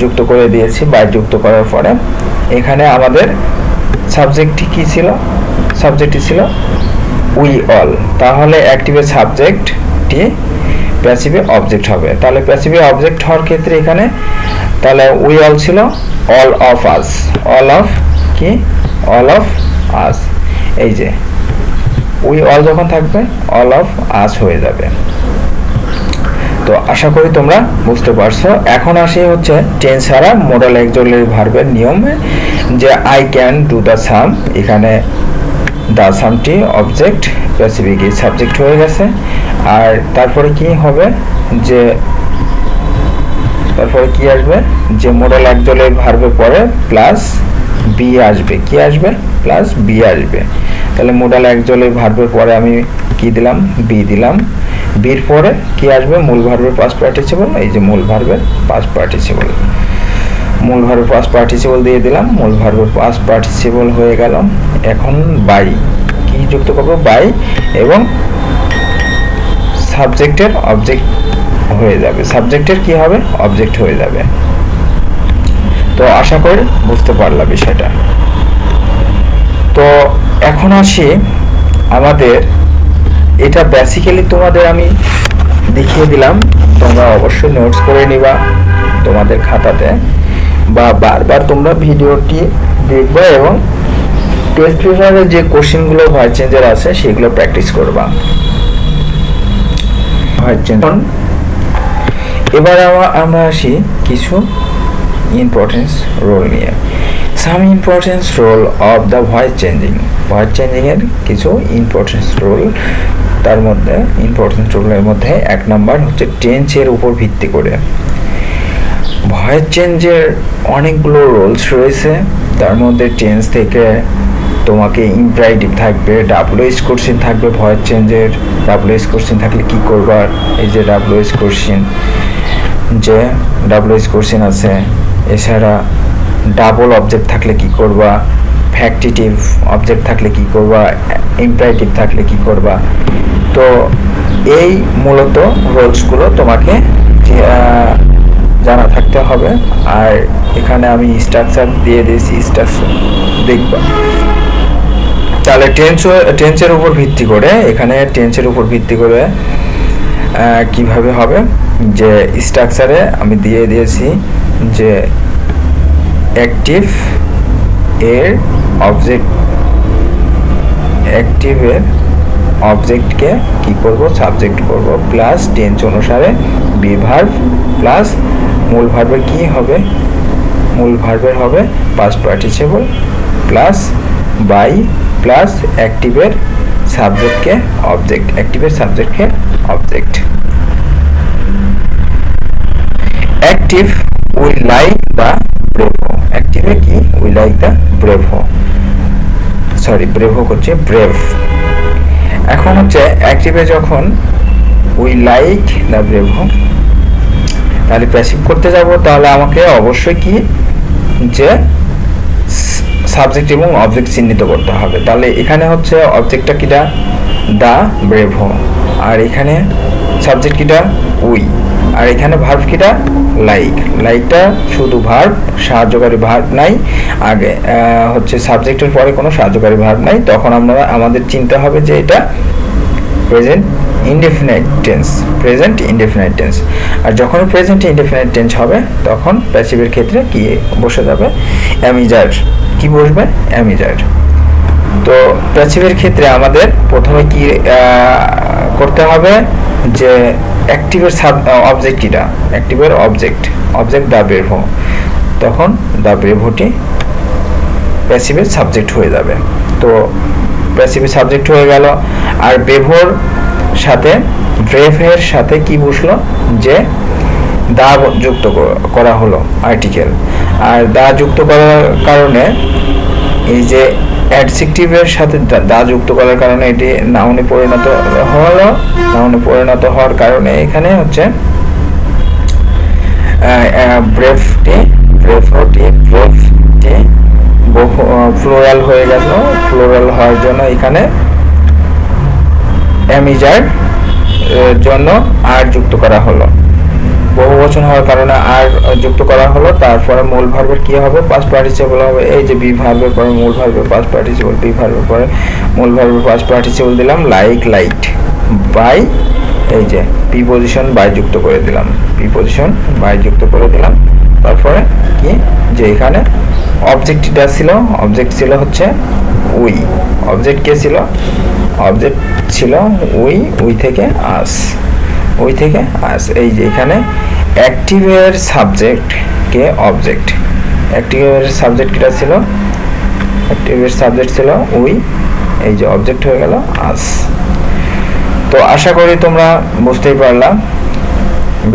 যুক্ত করে দিয়েছি। বাই যুক্ত করার পরে এখানে আমাদের সাবজেক্টটি কি ছিল, সাবজেক্টটি ছিল উই অল। তাহলে অ্যাক্টিভের সাবজেক্টটি প্যাসিভে অবজেক্ট হবে। তাহলে প্যাসিভে অবজেক্ট হওয়ার ক্ষেত্রে এখানে তাহলে উই অল ছিল all of us, all of কি, অল অফ আস। এই যে উই অল যখন থাকবে অল অফ আস হয়ে যাবে। তো আশা করি তোমরা বুঝতে পারছো। এখন আসি হচ্ছে টেন্স ছাড়া মোডাল অক্সিলারি ভার্বের নিয়মে, যে আই ক্যান ডু দ্য সাম। এখানে দ্য সামটি অবজেক্ট, প্যাসিভে কি সাবজেক্ট হয়ে গেছে। আর তারপরে কি হবে, যে তারপরে কি আসবে, যে মোডাল অক্সিলারি ভার্বের পরে প্লাস বি আসবে। কি আসবে, প্লাস বি আসবে। তাহলে মোডাল অক্সিলারি ভার্বের পরে আমি কি দিলাম, বি দিলাম। বির পরে কি আসবে, মূল ভার্বের পাস্ট পার্টিসিপল। এই যে মূল ভার্বের পাস্ট পার্টিসিপল, মূল ভার্বের পাস্ট পার্টিসিপল দিয়ে দিলাম। মূল ভার্বের পাস্ট পার্টিসিপল হয়ে গেল। এখন বাই কি যুক্ত করব, বাই, এবং সাবজেক্টের অবজেক্ট হয়ে যাবে। সাবজেক্টের কি হবে, অবজেক্ট হয়ে যাবে। তো আশা করি বুঝতে পারলাম বিষয়টা। তো এখন আসি আমাদের, এটা বেসিক্যালি তোমাদের আমি দেখিয়ে দিলাম, তোমরা অবশ্যই নোটস করে নিবা তোমাদের খাতাতে, বা বারবার তোমরা ভিডিওটি দেখবা এবং টেস্ট পেপারে যে কোশ্চেনগুলো ভয়েস চেঞ্জের আছে সেগুলো প্র্যাকটিস করবা। এবার আমরা আসি কিছু ইম্পর্টেন্স রোল নিয়ে। Some importance role of the voice changing. Voice changing এর কিছু ইম্পর্টেন্স রোল, তার মধ্যে ইম্পর্টেন্স রোলের মধ্যে 1 নাম্বার হচ্ছে টেন্সের উপর ভিত্তি করে। ভয়েস চেঞ্জের অনেকগুলো রোলস রয়েছে, তার মধ্যে টেন্স থেকে তোমাকে ইম্পারেটিভ থাকবে, ডাব্লিউএইচ কোশ্চেন থাকবে ভয়েস চেঞ্জের। ডাব্লিউএইচ কোশ্চেন থাকলে কি করবা, এই যে ডাব্লিউএইচ কোশ্চেন, যে ডাব্লিউএইচ কোশ্চেন আছে। এছাড়া ডাবল অবজেক্ট থাকলে কি করবা, ফ্যাক্টিটিভ অবজেক্ট থাকলে কি করবা, ইম্পারেটিভ থাকলে কি করবা। তো এই মূলত রোলসগুলো তোমাকে জানা থাকতে হবে। আর এখানে আমি স্ট্রাকচার দিয়ে দিয়েছি, স্ট্রাকচার দেখবা। তাহলে টেন্সের উপর ভিত্তি করে, এখানে টেন্সের উপর ভিত্তি করে কিভাবে হবে, যে স্ট্রাকচারে আমি দিয়ে দিয়েছি যে অ্যাক্টিভ এর অবজেক্ট, অ্যাক্টিভের অবজেক্টকে কি করব, সাবজেক্ট করব, প্লাস টেন্স অনুসারে বি ভার্ব, প্লাস মূল ভার্বের কি হবে, মূল ভার্বের হবে past participle, plus by, plus অ্যাক্টিভের সাবজেক্টকে অবজেক্ট, অ্যাক্টিভের সাবজেক্টকে object. Active we like the bravo. অ্যাক্টিভে কি, we like the bravo, sorry bravo করছে ব্রেভ। এখন হচ্ছে অ্যাক্টিভে যখন উই লাইক দ্য ব্রেভো, তাহলে প্যাসিভ করতে যাব, তাহলে আমাকে অবশ্যই কি, যে সাবজেক্ট এবং অবজেক্ট চিহ্নিত করতে হবে। তাহলে এখানে হচ্ছে অবজেক্টটা কিটা, দ্য ব্রেভো, আর এখানে সাবজেক্ট কিটা, উই, আর এখানে ভার্ব কিটা, লাইক। লাইকটা শুধু ভার্ব, সাহায্যকারী ভার্ব নাই, আগে হচ্ছে সাবজেক্টের পরে কোনো সাহায্যকারী ভার্ব নাই। তখন আমাদের চিন্তা হবে যে এটা present indefinite tense, present indefinite tense. আর যখন প্রেজেন্ট ইনডেফিনাইট টেন্স হবে তখন প্যাসিভের ক্ষেত্রে কি বসে যাবে, অ্যামিজার। কি বসবে, অ্যামিজার। তো প্যাসিভের ক্ষেত্রে আমাদের প্রথমে কি করতে হবে, যে অ্যাক্টিভের অবজেক্ট কিটা, অ্যাক্টিভের অবজেক্ট, অবজেক্ট দ্য ব্রেভো, তখন দ্য ব্রেভোটি প্যাসিভের সাবজেক্ট হয়ে যাবে। তো প্যাসিভের সাবজেক্ট হয়ে গেল। আর ব্রেভোর সাথে, ব্রেভের সাথে কি বসলো, যে দা যুক্ত করা হলো আর্টিকেল। আর দা যুক্ত করার কারণে এই যে অ্যাডজেক্টিভের সাথে দা যুক্ত করার কারণে এটি নাউনে পরিণত হলো। নাউনে পরিণত হওয়ার কারণে এখানে হচ্ছে ব্রেভটি ফ্লোরাল হয়ে গেল। ফ্লোরাল হওয়ার জন্য এখানে অ্যামিজার জন্য আর যুক্ত করা হলো। বহুবচন হওয়ার কারণে আর যুক্ত করা হলো। তারপরে মূল ভার্বের কি হবে? পাস্ট পার্টিসিপল হবে। এই যে বি ভার্বের পরে মূল ভার্বের পাস্ট পার্টিসিপল, বি ভার্বের পরে মূল ভার্বের পাস্ট পার্টিসিপল দিলাম, লাইক লাইট, বাই এই যে প্রিপজিশন বাই যুক্ত করে দিলাম, প্রিপজিশন বাই যুক্ত করে দিলাম। তারপরে কি যে এখানে অবজেক্টটা ছিল, অবজেক্ট ছিল হচ্ছে উই। অবজেক্ট কে ছিল? অবজেক্ট ছিল উই থেকে আস, ওই থেকে আস। এই যে এখানে অ্যাক্টিভের সাবজেক্ট কে অবজেক্ট, অ্যাক্টিভের সাবজেক্ট কিটা ছিল? অ্যাক্টিভের সাবজেক্ট ছিল উই, এই যে অবজেক্ট হয়ে গেল আস। তো আশা করি তোমরা বুঝতেই পারলাম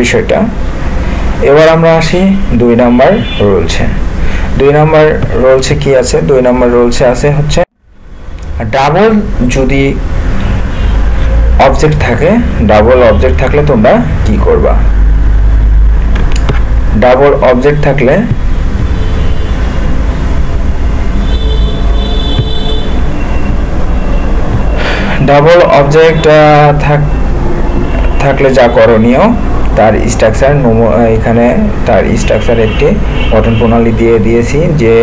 বিষয়টা। এবার আমরা আসি 2 নাম্বার রুলসে। 2 নাম্বার রুলসে কি আছে? 2 নাম্বার রুলসে আছে হচ্ছে ডাবল যদি অবজেক্ট থাকে, ডাবল অবজেক্ট থাকলে তোমরা কি করবা? ডাবল অবজেক্ট থাকলে ডাবল অবজেক্ট থাকলে যা করণীয়, তার স্ট্রাকচার এখানে তার স্ট্রাকচার একটি গঠন প্রণালী দিয়ে দিয়েছি যে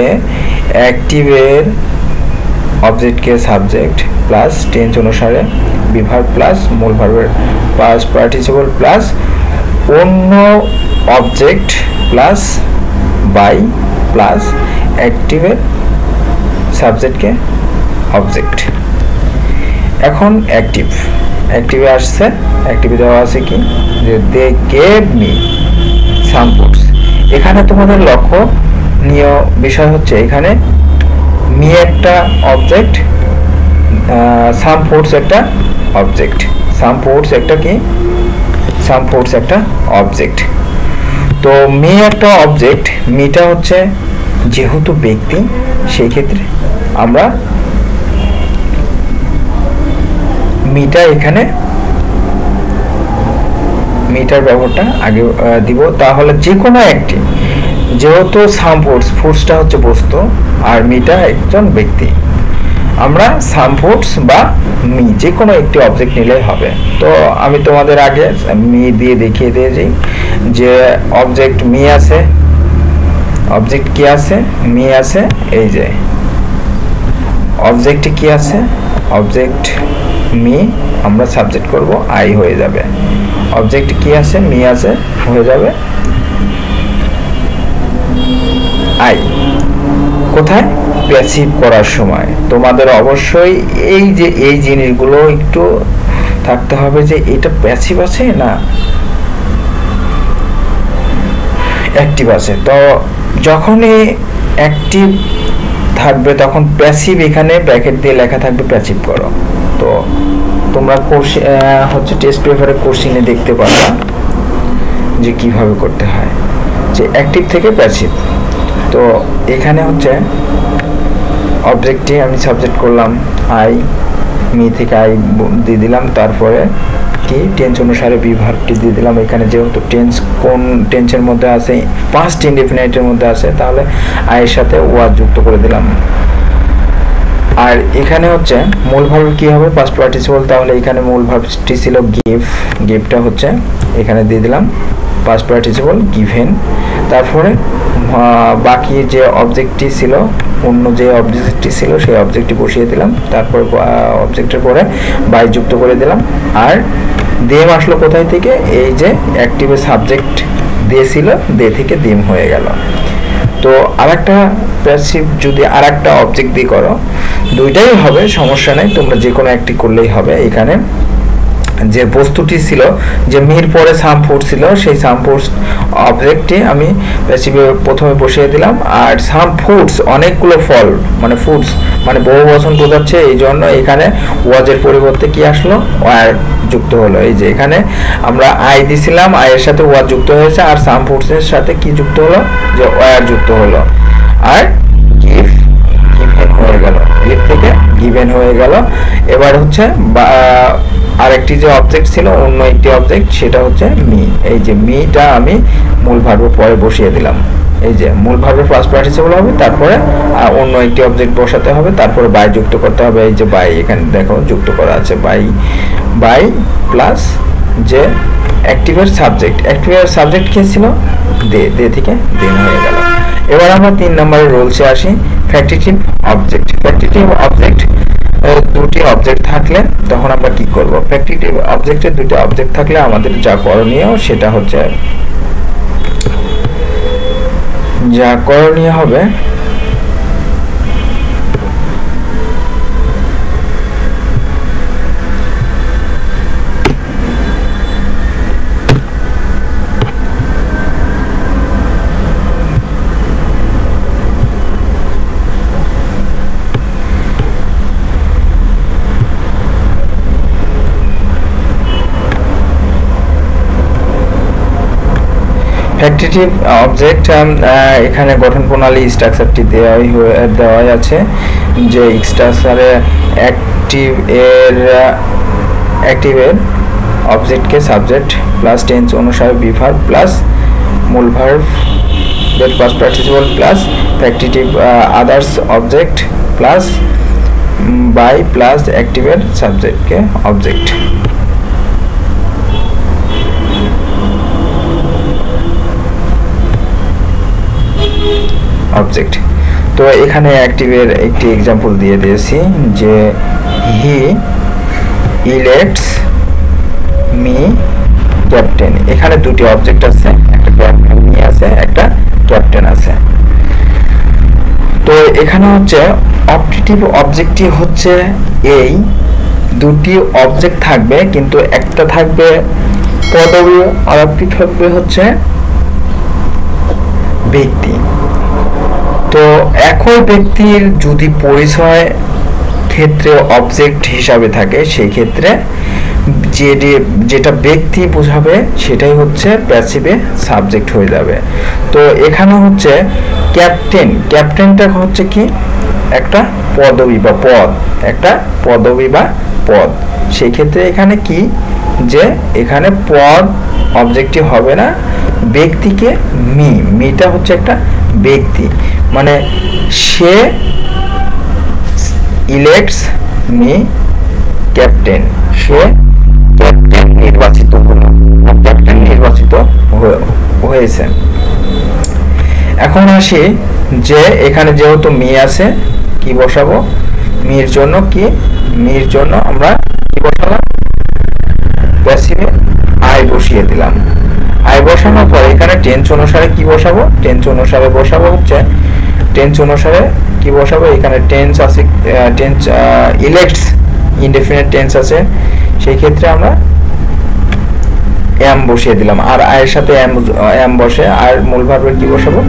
অ্যাক্টিভের অবজেক্টকে সাবজেক্ট প্লাস টেন্স অনুসারে বিভার্ব প্লাস মূল ভার্বের পাস্ট পার্টিসিপল প্লাস অন্য অবজেক্ট প্লাস বাই প্লাস অ্যাক্টিভের সাবজেক্টকে অবজেক্ট। এখন অ্যাক্টিভে আসছে, অ্যাক্টিভে দেওয়া আছে কি যে they gave me some foods. এখানে তোমাদের লক্ষণীয় বিষয় হচ্ছে এখানে মি একটা অবজেক্ট, সাম ফুডস একটা অবজেক্ট, সাম ফুডস একটা কি? সাম ফুডস একটা অবজেক্ট। তো মি একটা অবজেক্ট, মিটা হচ্ছে যেহেতু ব্যক্তি, সেই ক্ষেত্রে আমরা মিটা এখানে মিটার ব্যবহারটা আগে দিব। তাহলে যে কোনো একটি, যেহেতু সাম ফুডসটা হচ্ছে বস্তু আর মিটা একজন ব্যক্তি, আমরা সাম ফুডস বা মি যে কোনো একটি অবজেক্ট নিলেই হবে। তো আমি তোমাদের আগে মি দিয়ে দেখিয়ে দিয়েছি যে অবজেক্ট মি আছে, অবজেক্ট কি আছে? মি আছে। এই যে অবজেক্ট কি আছে? অবজেক্ট মি, আমরা সাবজেক্ট করব আই হয়ে যাবে। অবজেক্ট কি আছে? মি আছে, হয়ে যাবে আই। কোথায়? প্যাসিভ করার সময় তোমাদের অবশ্যই এই যে এই জিনিসগুলো একটু থাকতে হবে যে এটা প্যাসিভ আছে না অ্যাক্টিভ আছে। তো যখনই অ্যাক্টিভ থাকবে তখন প্যাসিভ এখানে ব্র্যাকেট দিয়ে লেখা থাকবে প্যাসিভ করো। তো তোমরা কোর্স হচ্ছে টেস্ট পেপারে কোশ্চেনে দেখতে পারবা যে কিভাবে করতে হয়, যে অ্যাক্টিভ থেকে প্যাসিভ। তো এখানে হচ্ছে অবজেক্টে আমি সাবজেক্ট করলাম আই, মি থেকে আই দিয়ে দিলাম, তারপরে কি টেন্স অনুসারে বিভাগটি দিয়ে দিলাম। এখানে যেহেতু টেন্স কোন টেন্সের মধ্যে আছে? পাস্ট ইনডেফিনাইটের মধ্যে আছে, তাহলে আইয়ের সাথে ওয়াজ যুক্ত করে দিলাম। আর এখানে হচ্ছে মূল ভার্ব কি হবে? Past participle. তাহলে এখানে মূল ভার্বটি ছিল গিভ, গিভটা হচ্ছে এখানে দিয়ে দিলাম পাস্ট পার্টিসিপল গিভেন। তারপরে বাকি যে অবজেক্টটি ছিল, অন্য যে অবজেক্টটি ছিল সেই অবজেক্টটি বসিয়ে দিলাম। তারপর অবজেক্টের পরে বাই যুক্ত করে দিলাম। আর দেম আসলো কোথায় থেকে? এই যে অ্যাক্টিভে সাবজেক্ট দিয়েছিল, দে থেকে দেম হয়ে গেল। তো আরেকটা প্যাসিভ যদি আরেকটা অবজেক্ট দিয়ে করো, দুইটাই হবে, সমস্যা নেই, তোমরা যে কোনো একটি করলেই হবে। এখানে যে বস্তুটি ছিল, যে মির পরে সাম ফুড ছিল, সেই সাম ফুডস অবজেক্টটি আমি প্যাসিভে প্রথমে বসিয়ে দিলাম। আর সাম ফুডস অনেকগুলো ফল, মানে ফুডস মানে বহু বচন বোঝাচ্ছে, এই জন্য এখানে ওয়াজের পরিবর্তে কি আসলো? ওয়ার যুক্ত হলো। এই যে এখানে আমরা আই দিছিলাম, আয়ের সাথে ওয়ার যুক্ত হয়েছে, আর সাম ফুডসের সাথে কি যুক্ত হলো? যে ওয়ার যুক্ত হলো। আর গিভ গেল, গিভ থেকে গিভেন হয়ে গেল। এবার হচ্ছে আরেকটি যে অবজেক্ট ছিল, অন্য একটি অবজেক্ট, সেটা হচ্ছে মি। এই যে মিটা আমি মূল ভার্বের পরে বসিয়ে দিলাম। এই যে মূল ভার্বের ফার্স্ট পার্টিসিপল হবে, তারপরে অন্য একটি অবজেক্ট বসাতে হবে, তারপরে বাই যুক্ত করতে হবে। এই যে বাই এখানে দেখো যুক্ত করা আছে, বাই প্লাস যে অ্যাক্টিভের সাবজেক্ট, অ্যাক্টিভের সাবজেক্ট কি ছিল, দে থেকে দেন হয়ে গেল। এবার আমরা 3 নম্বরের রুলসে আসি, ফ্যাক্টিটিভ অবজেক্ট। ফ্যাক্টিটিভ অবজেক্ট দুটি অবজেক্ট থাকলে তখন আমরা কি করব? ফ্যাক্টিটিভ অবজেক্টের দুটি অবজেক্ট থাকলে আমাদের যা করণীয় সেটা হচ্ছে, যা করণীয় হবে ফ্যাক্টিটিভ অবজেক্ট এখানে গঠন প্রণালী স্ট্রাকচারটি দেওয়াই আছে, যে স্ট্রাকচারে অ্যাক্টিভের অবজেক্টকে সাবজেক্ট প্লাস টেন্স অনুসারে বি ভার্ব প্লাস মূল ভার্বের past participle plus factitive others object plus by plus অ্যাক্টিভের সাবজেক্টকে অবজেক্ট। অবজেক্ট তো এখানে অ্যাক্টিভের একটি এক্সাম্পল দিয়ে দিয়েছি, যে হি ইলেক্টস মি ক্যাপ্টেন। এখানে দুটি অবজেক্ট আছে, একটা মি আছে, একটা ক্যাপ্টেন আছে। তো এখানে হচ্ছে অবজেক্টিভ অবজেক্টটি হচ্ছে এই দুটি অবজেক্ট থাকবে, কিন্তু একটা থাকবে পদবী আর একটি থাকবে হচ্ছে ব্যক্তি। তো একই ব্যক্তির যদি পরিচয় ক্ষেত্রে অবজেক্ট হিসাবে থাকে, সেই ক্ষেত্রে যেটা ব্যক্তি বোঝাবে সেটাই হচ্ছে প্যাসিভে সাবজেক্ট হয়ে যাবে। তো এখানে হচ্ছে ক্যাপ্টেনটা হচ্ছে কি একটা পদবী বা পদ, একটা পদবী বা পদ। সেই ক্ষেত্রে এখানে কি, যে এখানে পদ অবজেক্টিভ হবে না, ব্যক্তিকে মিটা হচ্ছে একটা ব্যক্তি, মানে সে ইলেক্টস মি ক্যাপ্টেন, সে ক্যাপ্টেন নির্বাচিত হলো, ক্যাপ্টেন নির্বাচিত হয়েছে। এখন আসি যে এখানে যেহেতু মি আছে, কি বসাবো? মির জন্য আমরা কি বসালাম? প্যাসিভে আই বসিয়ে দিলাম। আই বসানোর পরে এখানে টেন্স অনুসারে কি বসাবো? টেন্স অনুসারে কি বসাবো? এখানে টেন্স আছে, টেন্স ইলেক্টস ইনডেফিনিট টেন্স আছে, সেই ক্ষেত্রে আমরা এম বসিয়ে দিলাম। আর আয়ের সাথে এম বসে, আর মূল ভার্বের কি বসাবো?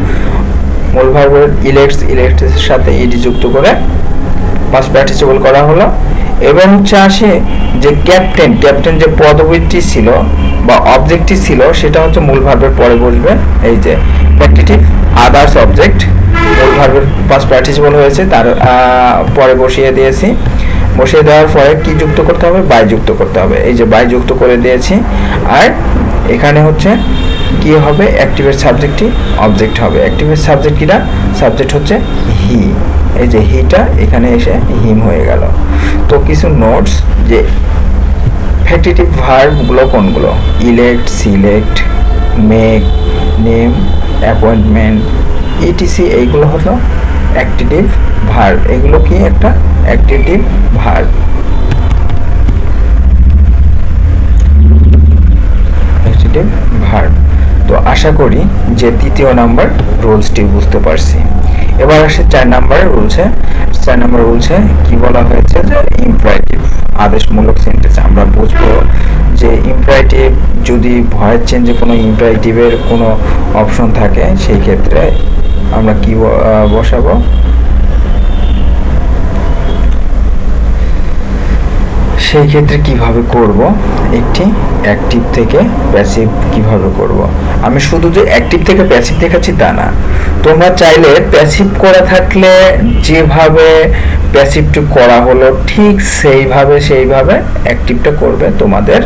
মূল ভার্বের ইলেক্টস সাথে ইডি যুক্ত করে পাস্ট পার্টিসিপল করা হলো। এবার হচ্ছে আসে যে ক্যাপ্টেন যে পদবীটি ছিল বা অবজেক্টটি ছিল, সেটা হচ্ছে মূল ভার্বের পরে বসবে। এই যে ফ্যাক্টিটিভ আদার্স অবজেক্ট মূল ভার্বের পাস্ট পার্টিসিপল হয়েছে, তার পরে বসিয়ে দিয়েছি। বসিয়ে দেওয়ার পরে কি যুক্ত করতে হবে? বাই যুক্ত করতে হবে। এই যে বাই যুক্ত করে দিয়েছি। আর এখানে হচ্ছে কি হবে? অ্যাক্টিভের সাবজেক্টটি অবজেক্ট হবে। অ্যাক্টিভের সাবজেক্ট কিটা? সাবজেক্ট হচ্ছে হি। এই যে হিটা এখানে এসে হিম হয়ে গেল। তো কিছু নোটস, যে ফ্যাক্টিটিভ ভার্বগুলো কোনগুলো? Elect, select, make, name, appointment, etc, এইগুলো হলো অ্যাক্টিভ ভার্ব। এগুলো কি একটা অ্যাক্টিভ ভার্ব। তো আশা করি যে তৃতীয় নাম্বার রুলসটি বুঝতে পারছি। এবার আসে 4 নাম্বারের রুলসে। 4 নাম্বার রুলসে কি বলা হয়েছে? যে ইম্পারেটিভ আদেশমূলক সেন্টেন্স। আমরা বুঝবো যে ইম্পারেটিভ যদি ভয়েস চেঞ্জে কোনো ইম্পারেটিভের কোনো অপশন থাকে, সেই ক্ষেত্রে আমরা কি বসাবো? সেই ক্ষেত্রে কিভাবে করব, একটি অ্যাক্টিভ থেকে প্যাসিভ কিভাবে করব। আমি শুধু যে অ্যাক্টিভ থেকে প্যাসিভ দেখাচ্ছি তা না, তোমরা চাইলে প্যাসিভ করা থাকলে যেভাবে প্যাসিভটা করা হলো ঠিক সেইভাবে অ্যাক্টিভটা করবে, তোমাদের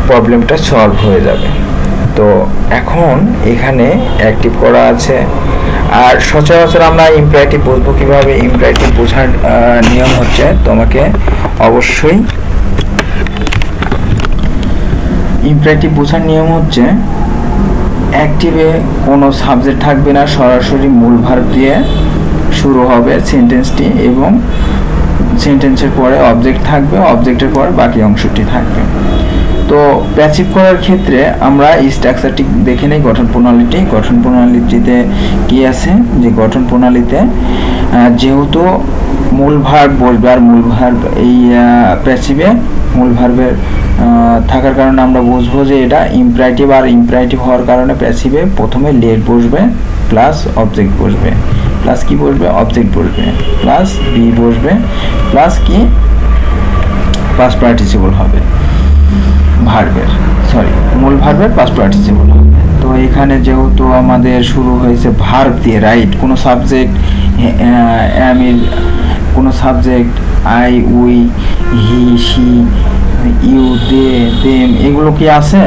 প্রবলেমটা সলভ হয়ে যাবে। তো এখন এখানে অ্যাক্টিভ করা আছে। আর সচরাচর আমরা ইম্পারেটিভ বুঝবো কিভাবে। ইম্পারেটিভ বোঝার নিয়ম হচ্ছে, তোমাকে অবশ্যই ইম্পারেটিভ বোঝার নিয়ম হচ্ছে, অ্যাক্টিভে কোনো সাবজেক্ট থাকবে না, সরাসরি মূল ভার্ব দিয়ে শুরু হবে সেন্টেন্সটি, এবং সেন্টেন্সের পরে অবজেক্ট থাকবে, অবজেক্টের পরে বাকি অংশটি থাকবে। তো প্যাসিভ করার ক্ষেত্রে আমরা স্ট্রাকচারটি দেখে নেই। গঠন প্রণালীতে কি আছে, যে গঠন প্রণালীতে যেহেতু মূল ভার্ব বসবে, আর মূল ভার্ব এই প্যাসিভে মূল ভার্বের থাকার কারণে আমরা বুঝবো যে এটা ইম্পারেটিভ। আর ইম্পারেটিভ হওয়ার কারণে প্যাসিভে প্রথমে লেট বসবে প্লাস অবজেক্ট বসবে, প্লাস কি বসবে, অবজেক্ট বসবে, প্লাস বি বসবে, প্লাস কি পাস্ট পার্টিসিপল হবে ভার্বের, মূল ভার্বের পাস্ট পার্টিসিপল হবে। তো এখানে যেহেতু আমাদের শুরু হয়েছে ভার্ব দিয়ে, রাইট, কোনো সাবজেক্ট কোনো subject I, we, he, she, you, they, them এগুলো কি আছে?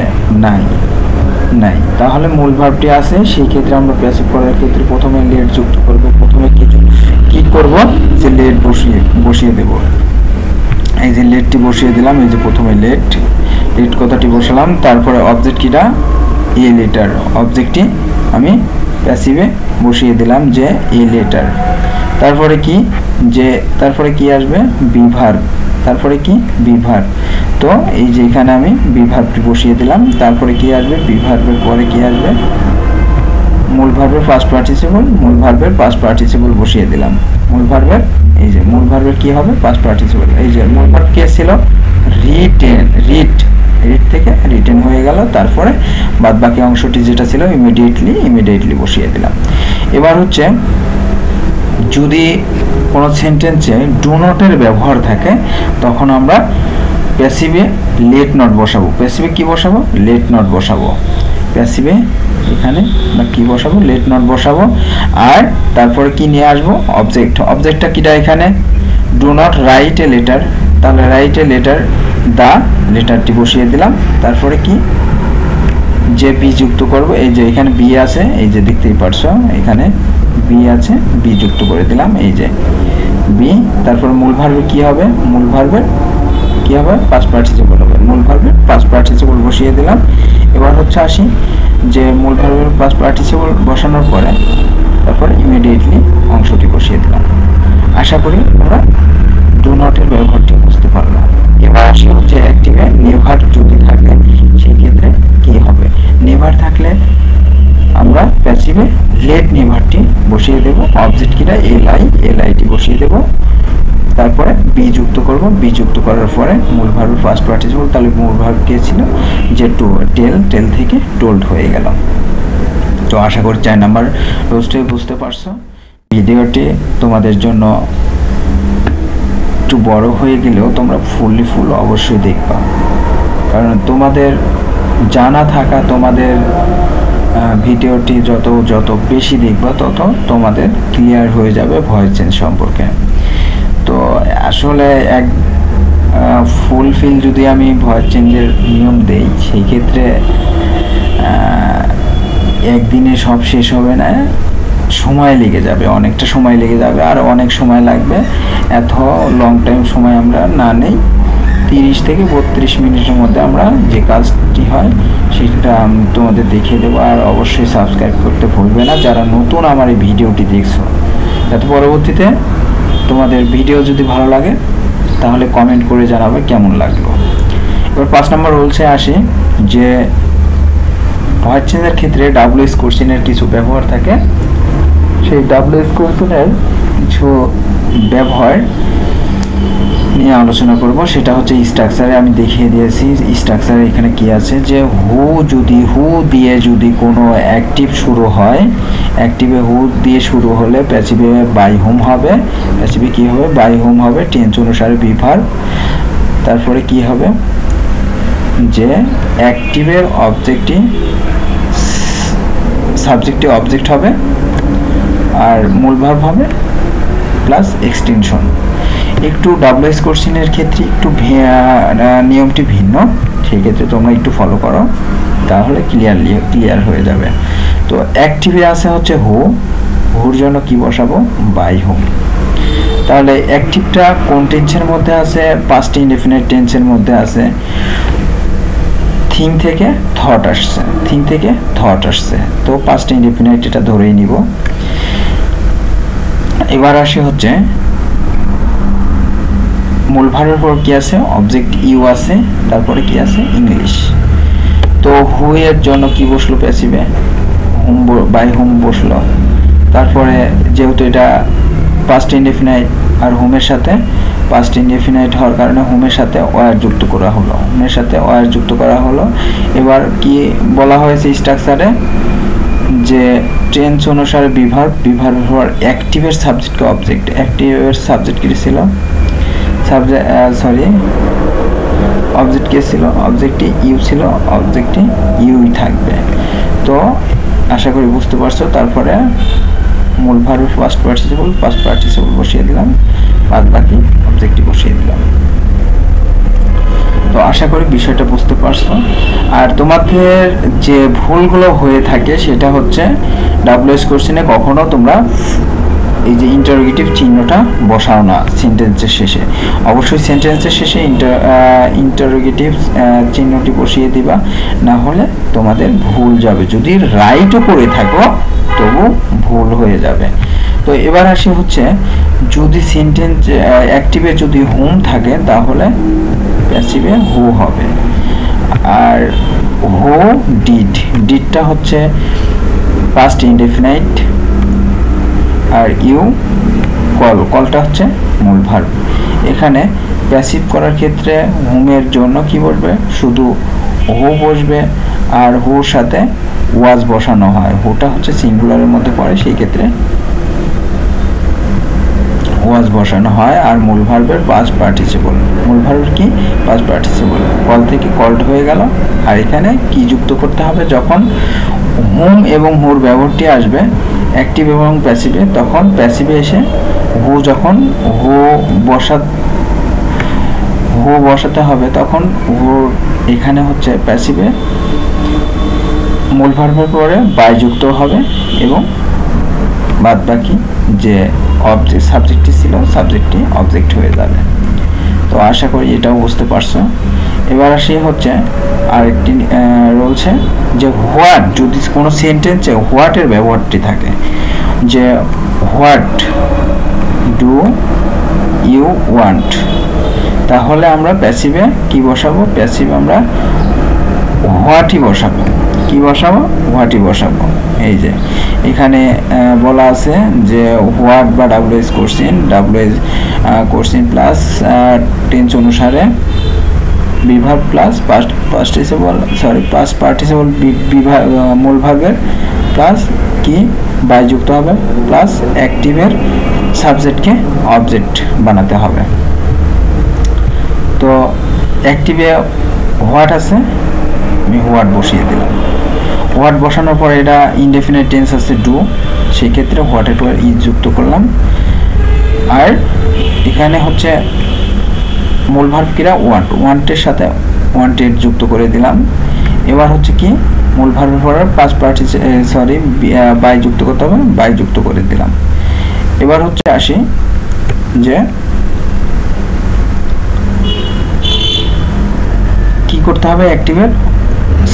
নাই। তাহলে মূল ভার্বটি আছে। সেই ক্ষেত্রে আমরা প্যাসিভ করার ক্ষেত্রে প্রথমে লেট যুক্ত করব। প্রথমে কি করব, যে লেট বসিয়ে দেব। এই যে লেটটি বসিয়ে দিলাম, এই যে প্রথমে লেট কথাটি বসালাম, তারপরে অবজেক্ট কিটা, এ লেটার, অবজেক্টটি আমি প্যাসিভে বসিয়ে দিলাম যে এ লেটার। তারপরে কি আসবে, বি ভার্ব, তারপরে কি বি ভার্ব। তো এই যে এখানে আমি বি ভার্বটি বসিয়ে দিলাম। তারপরে কি আসবে, বি ভার্বের পরে কি আসবে, মূল ভার্বের পাস্ট পার্টিসিপল বসিয়ে দিলাম। মূল ভার্বের কি হবে, পাস্ট পার্টিসিপল। এই যে মূল ভার্ব কে ছিল, রিড থেকে রিটেন হয়ে গেল। তারপরে বাদ বাকি অংশটি যেটা ছিল ইমিডিয়েটলি বসিয়ে দিলাম। এবার হচ্ছে, যদি কোনো সেন্টেন্সে ডু নটের ব্যবহার থাকে, তখন আমরা প্যাসিভে লেট নট বসাবো। প্যাসিভে কি বসাবো, লেট নট বসাবো। প্যাসিভে এখানে কি বসাবো, লেট নট বসাবো। আর তারপরে কি নিয়ে আসবো, অবজেক্টটা কিটা, এখানে do not write a letter, তাহলে রাইট এ লেটার, দা লেটারটি বসিয়ে দিলাম। তারপরে কি, যে বি যুক্ত করব। এই যে এখানে বি আছে, এই যে দেখতেই পারছো এখানে বি আছে, বি যুক্ত করে দিলাম, এই যে বি। তারপর মূল ভার্বে কি হবে, মূল ভার্বের কি হবে, পাস্ট পার্টিসিপল হবে। মূল ভার্বের পাস্ট পার্টিসিপল বসিয়ে দিলাম। এবার হচ্ছে আসি, যে মূল ভার্বের পাস্ট পার্টিসিপল বসানোর পরে তারপরে ইমিডিয়েটলি অংশটি বসিয়ে দিলাম। আশা করি আমরা ডু নটের ব্যবহারটি বুঝতে পারলাম। এবার আসি হচ্ছে অ্যাক্টিভে নেভার যদি থাকে, সেই ক্ষেত্রে কি হবে, নেভার থাকলে আমরা প্যাসিভে লেট নেভারটি বসিয়ে দেব। অবজেক্ট কিটা, এলআইটি বসিয়ে দেব। তারপরে বি যুক্ত করব। বি যুক্ত করার পরে মূল ভার্বের ফার্স্ট পার্টিসিপল, তাহলে মূল ভার্ব কে ছিল, যে টেল থেকে টোল্ড হয়ে গেল। তো আশা করি 4 নাম্বার রোজটি বুঝতে পারছো। ভিডিওটি তোমাদের জন্য একটু বড় হয়ে গেলেও তোমরা ফুল অবশ্যই দেখবা, কারণ তোমাদের জানা থাকা, তোমাদের ভিডিওটি যত বেশি দেখবা তত তোমাদের ক্লিয়ার হয়ে যাবে ভয়েস চেঞ্জ সম্পর্কে। তো আসলে এক ফুলফিল যদি আমি ভয়েস চেঞ্জের নিয়ম দেই, সেই ক্ষেত্রে একদিনে সব শেষ হবে না, সময় লেগে যাবে, অনেকটা সময় লেগে যাবে, আর অনেক সময় লাগবে। এত লং টাইম সময় আমরা না নেই, 30 থেকে 32 মিনিটের মধ্যে আমরা যে কাজটি হয় সেটা তোমাদের দেখিয়ে দেবো। আর অবশ্যই সাবস্ক্রাইব করতে ভুলবে না যারা নতুন আমার এই ভিডিওটি দেখছো, যাতে পরবর্তীতে তোমাদের ভিডিও যদি ভালো লাগে তাহলে কমেন্ট করে জানাবে কেমন লাগলো। এবার 5 নম্বর রুলসে আসি, যে ভয়েস চেঞ্জের ক্ষেত্রে ডাব্লিউএস কোশ্চেনের কিছু ব্যবহার থাকে। সেই ডাব্লিউএস কোশ্চেনের কিছু ব্যবহার নিয়ে আলোচনা করব। সেটা হচ্ছে স্ট্রাকচারে আমি দেখিয়ে দিয়েছি। স্ট্রাকচারে এখানে কি আছে, যে হু দিয়ে যদি কোনো অ্যাক্টিভ শুরু হয় অ্যাক্টিভে হু দিয়ে শুরু হলে প্যাসিভে বাই হুম হবে, প্যাসিভে কি হবে বাই হুম হবে, টেন্স অনুসারে বি ভার্ব। তারপরে কি হবে যে অ্যাক্টিভের অবজেক্টটি সাবজেক্টটি অবজেক্ট হবে আর মূল ভার্ব হবে প্লাস এক্সটেনশন। একটু ডাব্লিউএস কোশ্চেনের ক্ষেত্রে একটু নিয়মটি ভিন্ন, সেই ক্ষেত্রে তোমরা একটু ফলো করো তাহলে ক্লিয়ার হয়ে যাবে। তো অ্যাক্টিভে আছে হচ্ছে হু, হুর জন্য কি বসাবো বাই হুম। তাহলে অ্যাক্টিভটা কোন টেন্সের মধ্যে আছে, পাস্ট ইনডেফিনিট টেন্সের মধ্যে আছে। থিং থেকে থট আসছে, থিং থেকে থট আসছে, তো পাস্ট ইনডেফিনিট এটা ধরেই নিব। এবার আসি হচ্ছে মূল ভার্বের পর কি আছে অবজেক্ট ইউ আছে, তারপরে কি আছে ইংলিশ। তো হু এর জন্য কি বসলো প্যাসিভে হুম বাই হুম বসলো। তারপরে যেহেতু এটা পাস্ট ইনডেফিনাইট আর হোমের সাথে পাস্ট ইনডেফিনাইট হওয়ার কারণে হোমের সাথে ওয়ার যুক্ত করা হলো, হোমের সাথে ওয়ার যুক্ত করা হলো। এবার কি বলা হয়েছে স্ট্রাকচারে যে টেন্স অনুসারে বিভার্ব, বিভার্বের পর অ্যাক্টিভের সাবজেক্টকে অবজেক্ট, অ্যাক্টিভের সাবজেক্ট কি ছিল অবজেক্ট কে ছিল অবজেক্টটি ইউ ছিল, অবজেক্টটি ইউই থাকবে। তো আশা করি বুঝতে পারছো। তারপরে মূল ভার্বের পাস্ট পার্টিসিপল বসিয়ে দিলাম, বাদ বাকি অবজেক্টটি বসিয়ে দিলাম। তো আশা করি বিষয়টা বুঝতে পারছো। আর তোমাদের যে ভুলগুলো হয়ে থাকে সেটা হচ্ছে ডাব্লিউএস কোশ্চেনে কখনো তোমরা এই যে ইন্টারোগেটিভ চিহ্নটা বসাও না সেন্টেন্সের শেষে। অবশ্যই সেন্টেন্সের শেষে ইন্টারোগেটিভ চিহ্নটি বসিয়ে দিবা, না হলে তোমাদের ভুল যাবে। যদি রাইটও করে থাকো তবু ভুল হয়ে যাবে। তো এবার আসি হচ্ছে যদি সেন্টেন্স অ্যাক্টিভে যদি হুম থাকে তাহলে প্যাসিভে হু হবে। আর হু ডিডটা হচ্ছে পাস্ট ইনডেফিনাইট, আর ইউ কলটা হচ্ছে মূল ভার্ব। এখানে প্যাসিভ করার ক্ষেত্রে হুমের জন্য কি বসবে শুধু হু বসবে, আর হুর সাথে ওয়াজ বসানো হয়, হুটা হচ্ছে সিঙ্গুলারের মধ্যে পড়ে সেই ক্ষেত্রে ওয়াজ বসানো হয়। আর মূল ভার্বের পাস্ট পার্টিসিপল, মূল ভার্বের কি পাস্ট পার্টিসিপল, কল থেকে কল্ড হয়ে গেল। আর এখানে কি যুক্ত করতে হবে যখন হুম এবং হুর ব্যবহারটি আসবে অ্যাক্টিভ এবং প্যাসিভে, তখন প্যাসিভে এসে হু যখন হু বসাতে হবে তখন হু এখানে হচ্ছে প্যাসিভে মূল ভার্বের পরে বাই যুক্ত হবে এবং বাদ বাকি যে সাবজেক্টটি ছিল সাবজেক্টটি অবজেক্ট হয়ে যাবে। তো আশা করি এটাও বুঝতে পারছো। এবার আসি হচ্ছে আরেকটি রয়েছে যে হোয়াট, যদি কোনো সেন্টেন্সে হোয়াটের ব্যবহারটি থাকে, যে হোয়াট ডু ইউ ওয়ান্ট, তাহলে আমরা প্যাসিভে কি বসাবো, প্যাসিভে আমরা হোয়াটই বসাবো। কি বসাবো হোয়াটই বসাবো। এই যে এখানে বলা আছে যে হোয়াট বা ডাব্লিউএস কোশ্চেন প্লাস টেন্স অনুসারে বিভার্ব প্লাস পাস্ট পার্টিসিপল মূল ভার্বের প্লাস কি বাই যুক্ত হবে প্লাস অ্যাক্টিভের সাবজেক্টকে অবজেক্ট বানাতে হবে। তো অ্যাক্টিভে হোয়াট আছে, আমি হোয়াট বসিয়ে দিলাম। হোয়াট বসানোর পর এটা ইনডেফিনিট টেন্স আছে ডু, সেই ক্ষেত্রে হোয়াটের পর ই যুক্ত করলাম। আর এখানে হচ্ছে মূল ভার্ব কিরা ওয়ান্টের সাথে ওয়ান্টেড যুক্ত করে দিলাম। এবার হচ্ছে কি মূল ভার্বের পর পাস্ট বাই যুক্ত করতে হবে, বাই যুক্ত করে দিলাম। এবার হচ্ছে আসি যে কি করতে হবে, অ্যাক্টিভের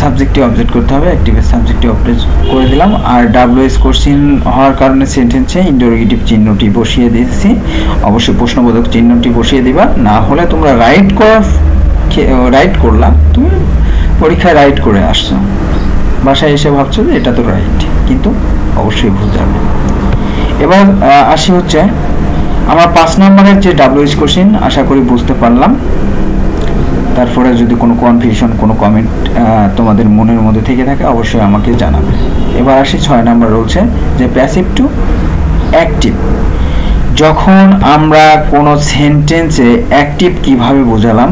সাবজেক্টটি অবজেক্ট করতে হবে, অ্যাক্টিভের সাবজেক্টটি অবজেক্ট করে দিলাম। আর ডাব্লিউএস কোশ্চেন হওয়ার কারণে সেন্টেন্সে ইন্টারোগেটিভ চিহ্নটি বসিয়ে দিয়েছি, অবশ্যই প্রশ্নবোধক চিহ্নটি বসিয়ে দিবা, না হলে তোমরা রাইট করলা, তুমি পরীক্ষায় রাইট করে আসছো, বাসায় এসে ভাবছো যে এটা তো রাইট, কিন্তু অবশ্যই ভুল যাবে। এবার আসি হচ্ছে আমার 5 নম্বরের যে ডাব্লিউএস কোশ্চেন, আশা করি বুঝতে পারলাম। তারপরে যদি কোনো কনফিউশন, কোনো কমেন্ট তোমাদের মনের মধ্যে থেকে থাকে অবশ্যই আমাকে জানাবে। এবার আসি 6 নাম্বার রয়েছে যে প্যাসিভ টু অ্যাক্টিভ। যখন আমরা কোনো সেন্টেন্সে অ্যাক্টিভ কিভাবে বোঝালাম,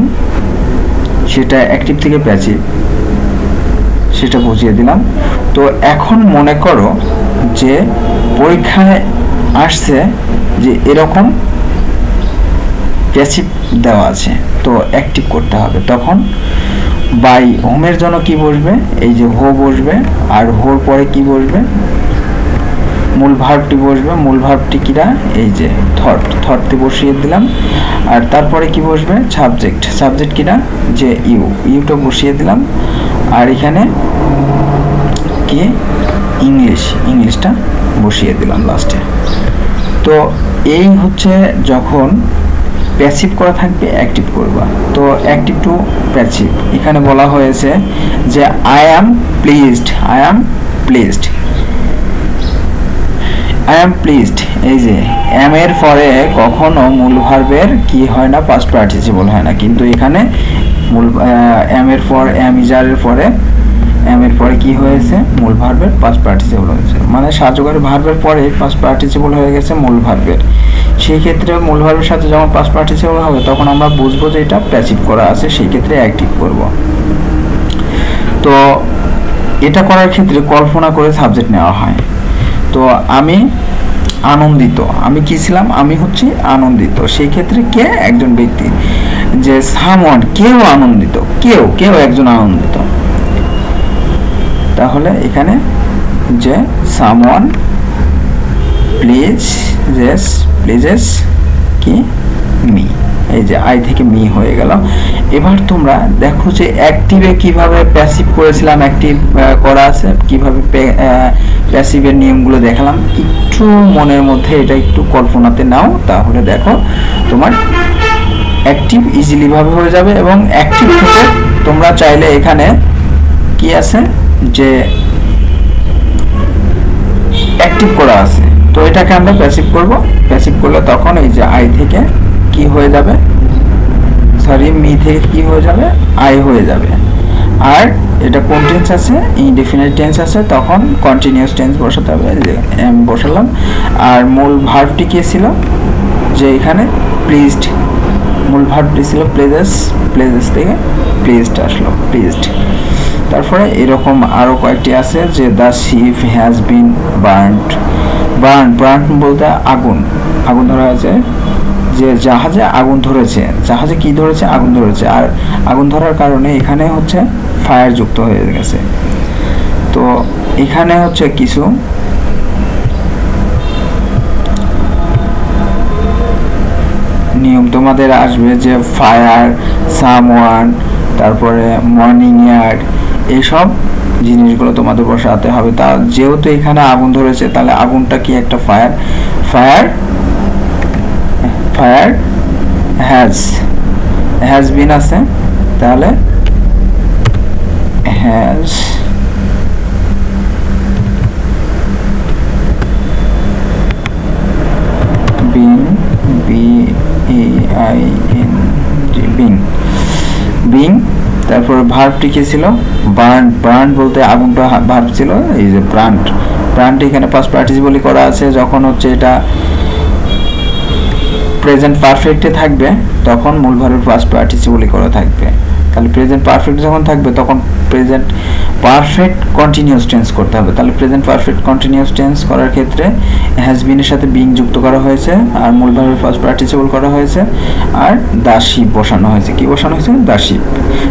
সেটা অ্যাক্টিভ থেকে প্যাসিভ সেটা বুঝিয়ে দিলাম। তো এখন মনে করো যে পরীক্ষায় আসছে যে এরকম প্যাসিভ দেওয়া আছে, তো অ্যাক্টিভ করতে হবে। তখন বাই হোমের জন্য কি বসবে, এই যে হো বসবে, আর হোর পরে কি বসবে, মূল ভার্বটি বসবে। মূল ভার্বটি কিরা, এই যে থটতে বসিয়ে দিলাম। আর তারপরে কি বসবে, সাবজেক্ট কিরা, যে ইউটা বসিয়ে দিলাম। আর এখানে কি ইংলিশটা বসিয়ে দিলাম লাস্টে। তো এই হচ্ছে যখন প্যাসিভ করা থাকবে অ্যাক্টিভ করবা। তো অ্যাক্টিভ টু প্যাসিভ এখানে বলা হয়েছে যে আই অ্যাম প্লিজড। এই যে অ্যাম এর পরে কখনো মূল ভার্বের কি হয় না, পাস্ট পার্টিসিপল হয় না, কিন্তু এখানে মূল অ্যাম এর পর অ্যাম এর পরে কি হয়েছে, মূল ভার্বের পাস্ট পার্টিসিপল হয়েছে, মানে সাহায্যকারী ভার্বের পরে পাস্ট পার্টিসিপল হয়ে গেছে মূল ভার্বের। সেই ক্ষেত্রে মূল ভার্বের সাথে যখন পাস্ট পার্টিসিপল হবে তখন আমরা বুঝবো যে এটা প্যাসিভ করা আছে, সেই ক্ষেত্রে অ্যাক্টিভ করব। তো এটা করার ক্ষেত্রে কল্পনা করে সাবজেক্ট নেওয়া হয়। তো আমি আনন্দিত, আমি কি ছিলাম, আমি হচ্ছে আনন্দিত। সেই ক্ষেত্রে কে, একজন ব্যক্তি, যে সামওয়ান, কেউ আনন্দিত, কেউ একজন আনন্দিত। তাহলে এখানে যে সামওয়ান প্লিজেস কি মি, এই যে আই থেকে মি হয়ে গেল। এবার তোমরা দেখো যে অ্যাক্টিভে কিভাবে প্যাসিভ করেছিলাম, অ্যাক্টিভ করা আছে কিভাবে, প্যাসিভের নিয়মগুলো দেখালাম। একটু মনের মধ্যে এটা একটু কল্পনাতে নাও, তাহলে দেখো তোমার অ্যাক্টিভ ইজিলি ভাবে হয়ে যাবে। এবং অ্যাক্টিভ থেকে তোমরা চাইলে এখানে কি আছে যে অ্যাক্টিভ করা আছে, তো এটাকে আমরা প্যাসিভ করব। প্যাসিভ করলে তখন এই যে আই থেকে কি হয়ে যাবে, মি থেকে কি হয়ে যাবে, আই হয়ে যাবে। আর এটা কোন টেন্স আছে, ইনডেফিনিট টেন্স আছে, তখন কন্টিনিউয়াস টেন্স বসাতে হবে, যে এম বসালাম। আর মূল ভার্বটি কি ছিল, যে এখানে প্লিজড, মূল ভার্বটি ছিল প্লেজেস থেকে প্লিজড আসলো, প্লিজড। তারপরে এরকম আরো কয়েকটি আছে, যে the ship has been burned বলতে আগুন ধরা হয়েছে, যে জাহাজে আগুন ধরেছে, জাহাজে কি ধরেছে, আগুন ধরেছে। আর আগুন ধরার কারণে এখানে হচ্ছে ফায়ার যুক্ত হয়ে গেছে। তো এখানে হচ্ছে কিছু নিয়ম তোমাদের আসবে, যে ফায়ার, সামওয়ান, তারপরে মর্নিং ইয়ার্ড, এইসব জিনিসগুলো তোমাদের বসাতে হবে। তা যেহেতু এখানে আগুন ধরেছে, তাহলে আগুনটা কি একটা ফায়ার হ্যাজ বিন আছে, তাহলে হ্যাজ বিন, বিং। তারপর ভার্বটি কি ছিল, বার্ন বলতে আগুনটা ভার্ব ছিল, এই যে ব্রান্ড এখানে পাস্ট পার্টিসিপল করা আছে। যখন হচ্ছে এটা প্রেজেন্ট পারফেক্টে থাকবে তখন মূল ভার্বের পাস্ট পার্টিসিপল করা থাকবে। তাহলে প্রেজেন্ট পারফেক্ট যখন থাকবে তখন প্রেজেন্ট পারফেক্ট কন্টিনিউয়াস টেন্স করতে হবে। তাহলে প্রেজেন্ট পারফেক্ট কন্টিনিউয়াস টেন্স করার ক্ষেত্রে হ্যাজ বিন এর সাথে বিং যুক্ত করা হয়েছে, আর মূল ভার্বের পাস্ট পার্টিসিপল করা হয়েছে, আর দ্য শিপ বসানো হয়েছে। কি বসানো হয়েছে, দ্য শিপ।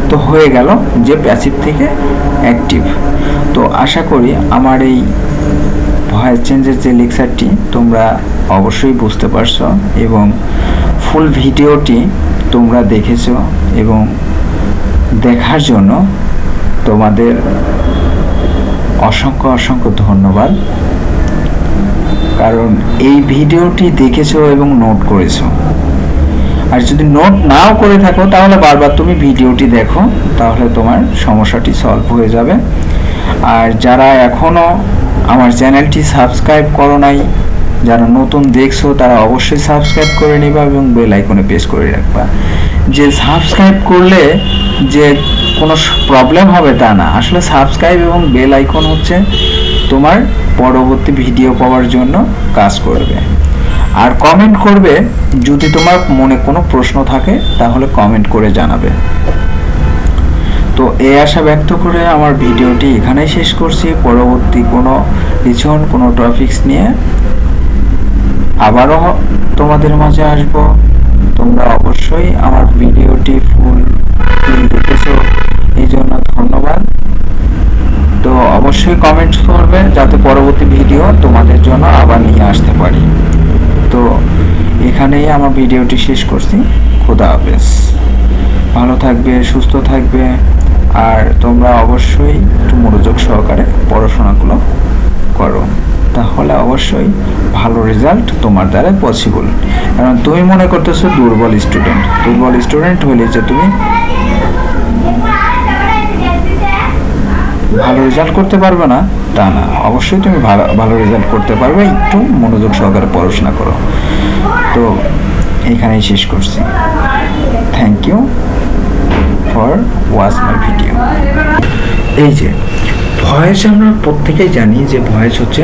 তো হয়ে গেল যে প্যাসিভ থেকে অ্যাক্টিভ। তো আশা করি আমার এই ভয়েস চেঞ্জের যে লেকচারটি তোমরা অবশ্যই বুঝতে পারছো, এবং ফুল ভিডিওটি তোমরা দেখেছো, এবং দেখার জন্য তোমাদের অসংখ্য ধন্যবাদ। কারণ এই ভিডিওটি দেখেছো এবং নোট করেছো। আর যদি নোট নাও করে থাকো তাহলে বারবার তুমি ভিডিওটি দেখো, তাহলে তোমার সমস্যাটি সলভ হয়ে যাবে। আর যারা এখনো আমার চ্যানেলটি সাবস্ক্রাইব করো নাই যারা নতুন দেখছো তারা অবশ্যই সাবস্ক্রাইব করে নিবা এবং বেল আইকনে প্রেস করে রাখবা। যে সাবস্ক্রাইব করলে যে কোনো প্রবলেম হবে তা না, আসলে সাবস্ক্রাইব এবং বেল আইকন হচ্ছে তোমার পরবর্তী ভিডিও পাওয়ার জন্য কাজ করবে। আর কমেন্ট করবে, যদি তোমার মনে কোনো প্রশ্ন থাকে তাহলে কমেন্ট করে জানাবে। তো এই আশা ব্যক্ত করে আমার ভিডিওটি এখানেই শেষ করছি। পরবর্তী কোনো রিজন কোনো টপিকস নিয়ে আবারও তোমাদের মাঝে আসব। তোমরা অবশ্যই আমার ভিডিওটি ফুল দেখেছো, এই জন্য ধন্যবাদ। তো অবশ্যই কমেন্টস করবে যাতে পরবর্তী ভিডিও তোমাদের জন্য আবার নিয়ে আসতে পারি। তো এখানেই আমার ভিডিওটি শেষ করছি। খোদা হাফেজ। ভালো থাকবে, সুস্থ থাকবে, আর তোমরা অবশ্যই একটু মনোযোগ সহকারে পড়াশোনাগুলো করো, তাহলে অবশ্যই ভালো রেজাল্ট তোমার দ্বারা পসিবল। কারণ তুমি মনে করতেছো দুর্বল স্টুডেন্ট হলে যে তুমি ভালো রেজাল্ট করতে পারবে না তা না, অবশ্যই তুমি ভালো রেজাল্ট করতে পারবে, একটু মনোযোগ সহকারে পড়াশোনা করো। তো এখানেই শেষ করছি। Thank you for watch my video. এই যে ভয়েস, আমরা প্রত্যেকেই জানি যে ভয়েস হচ্ছে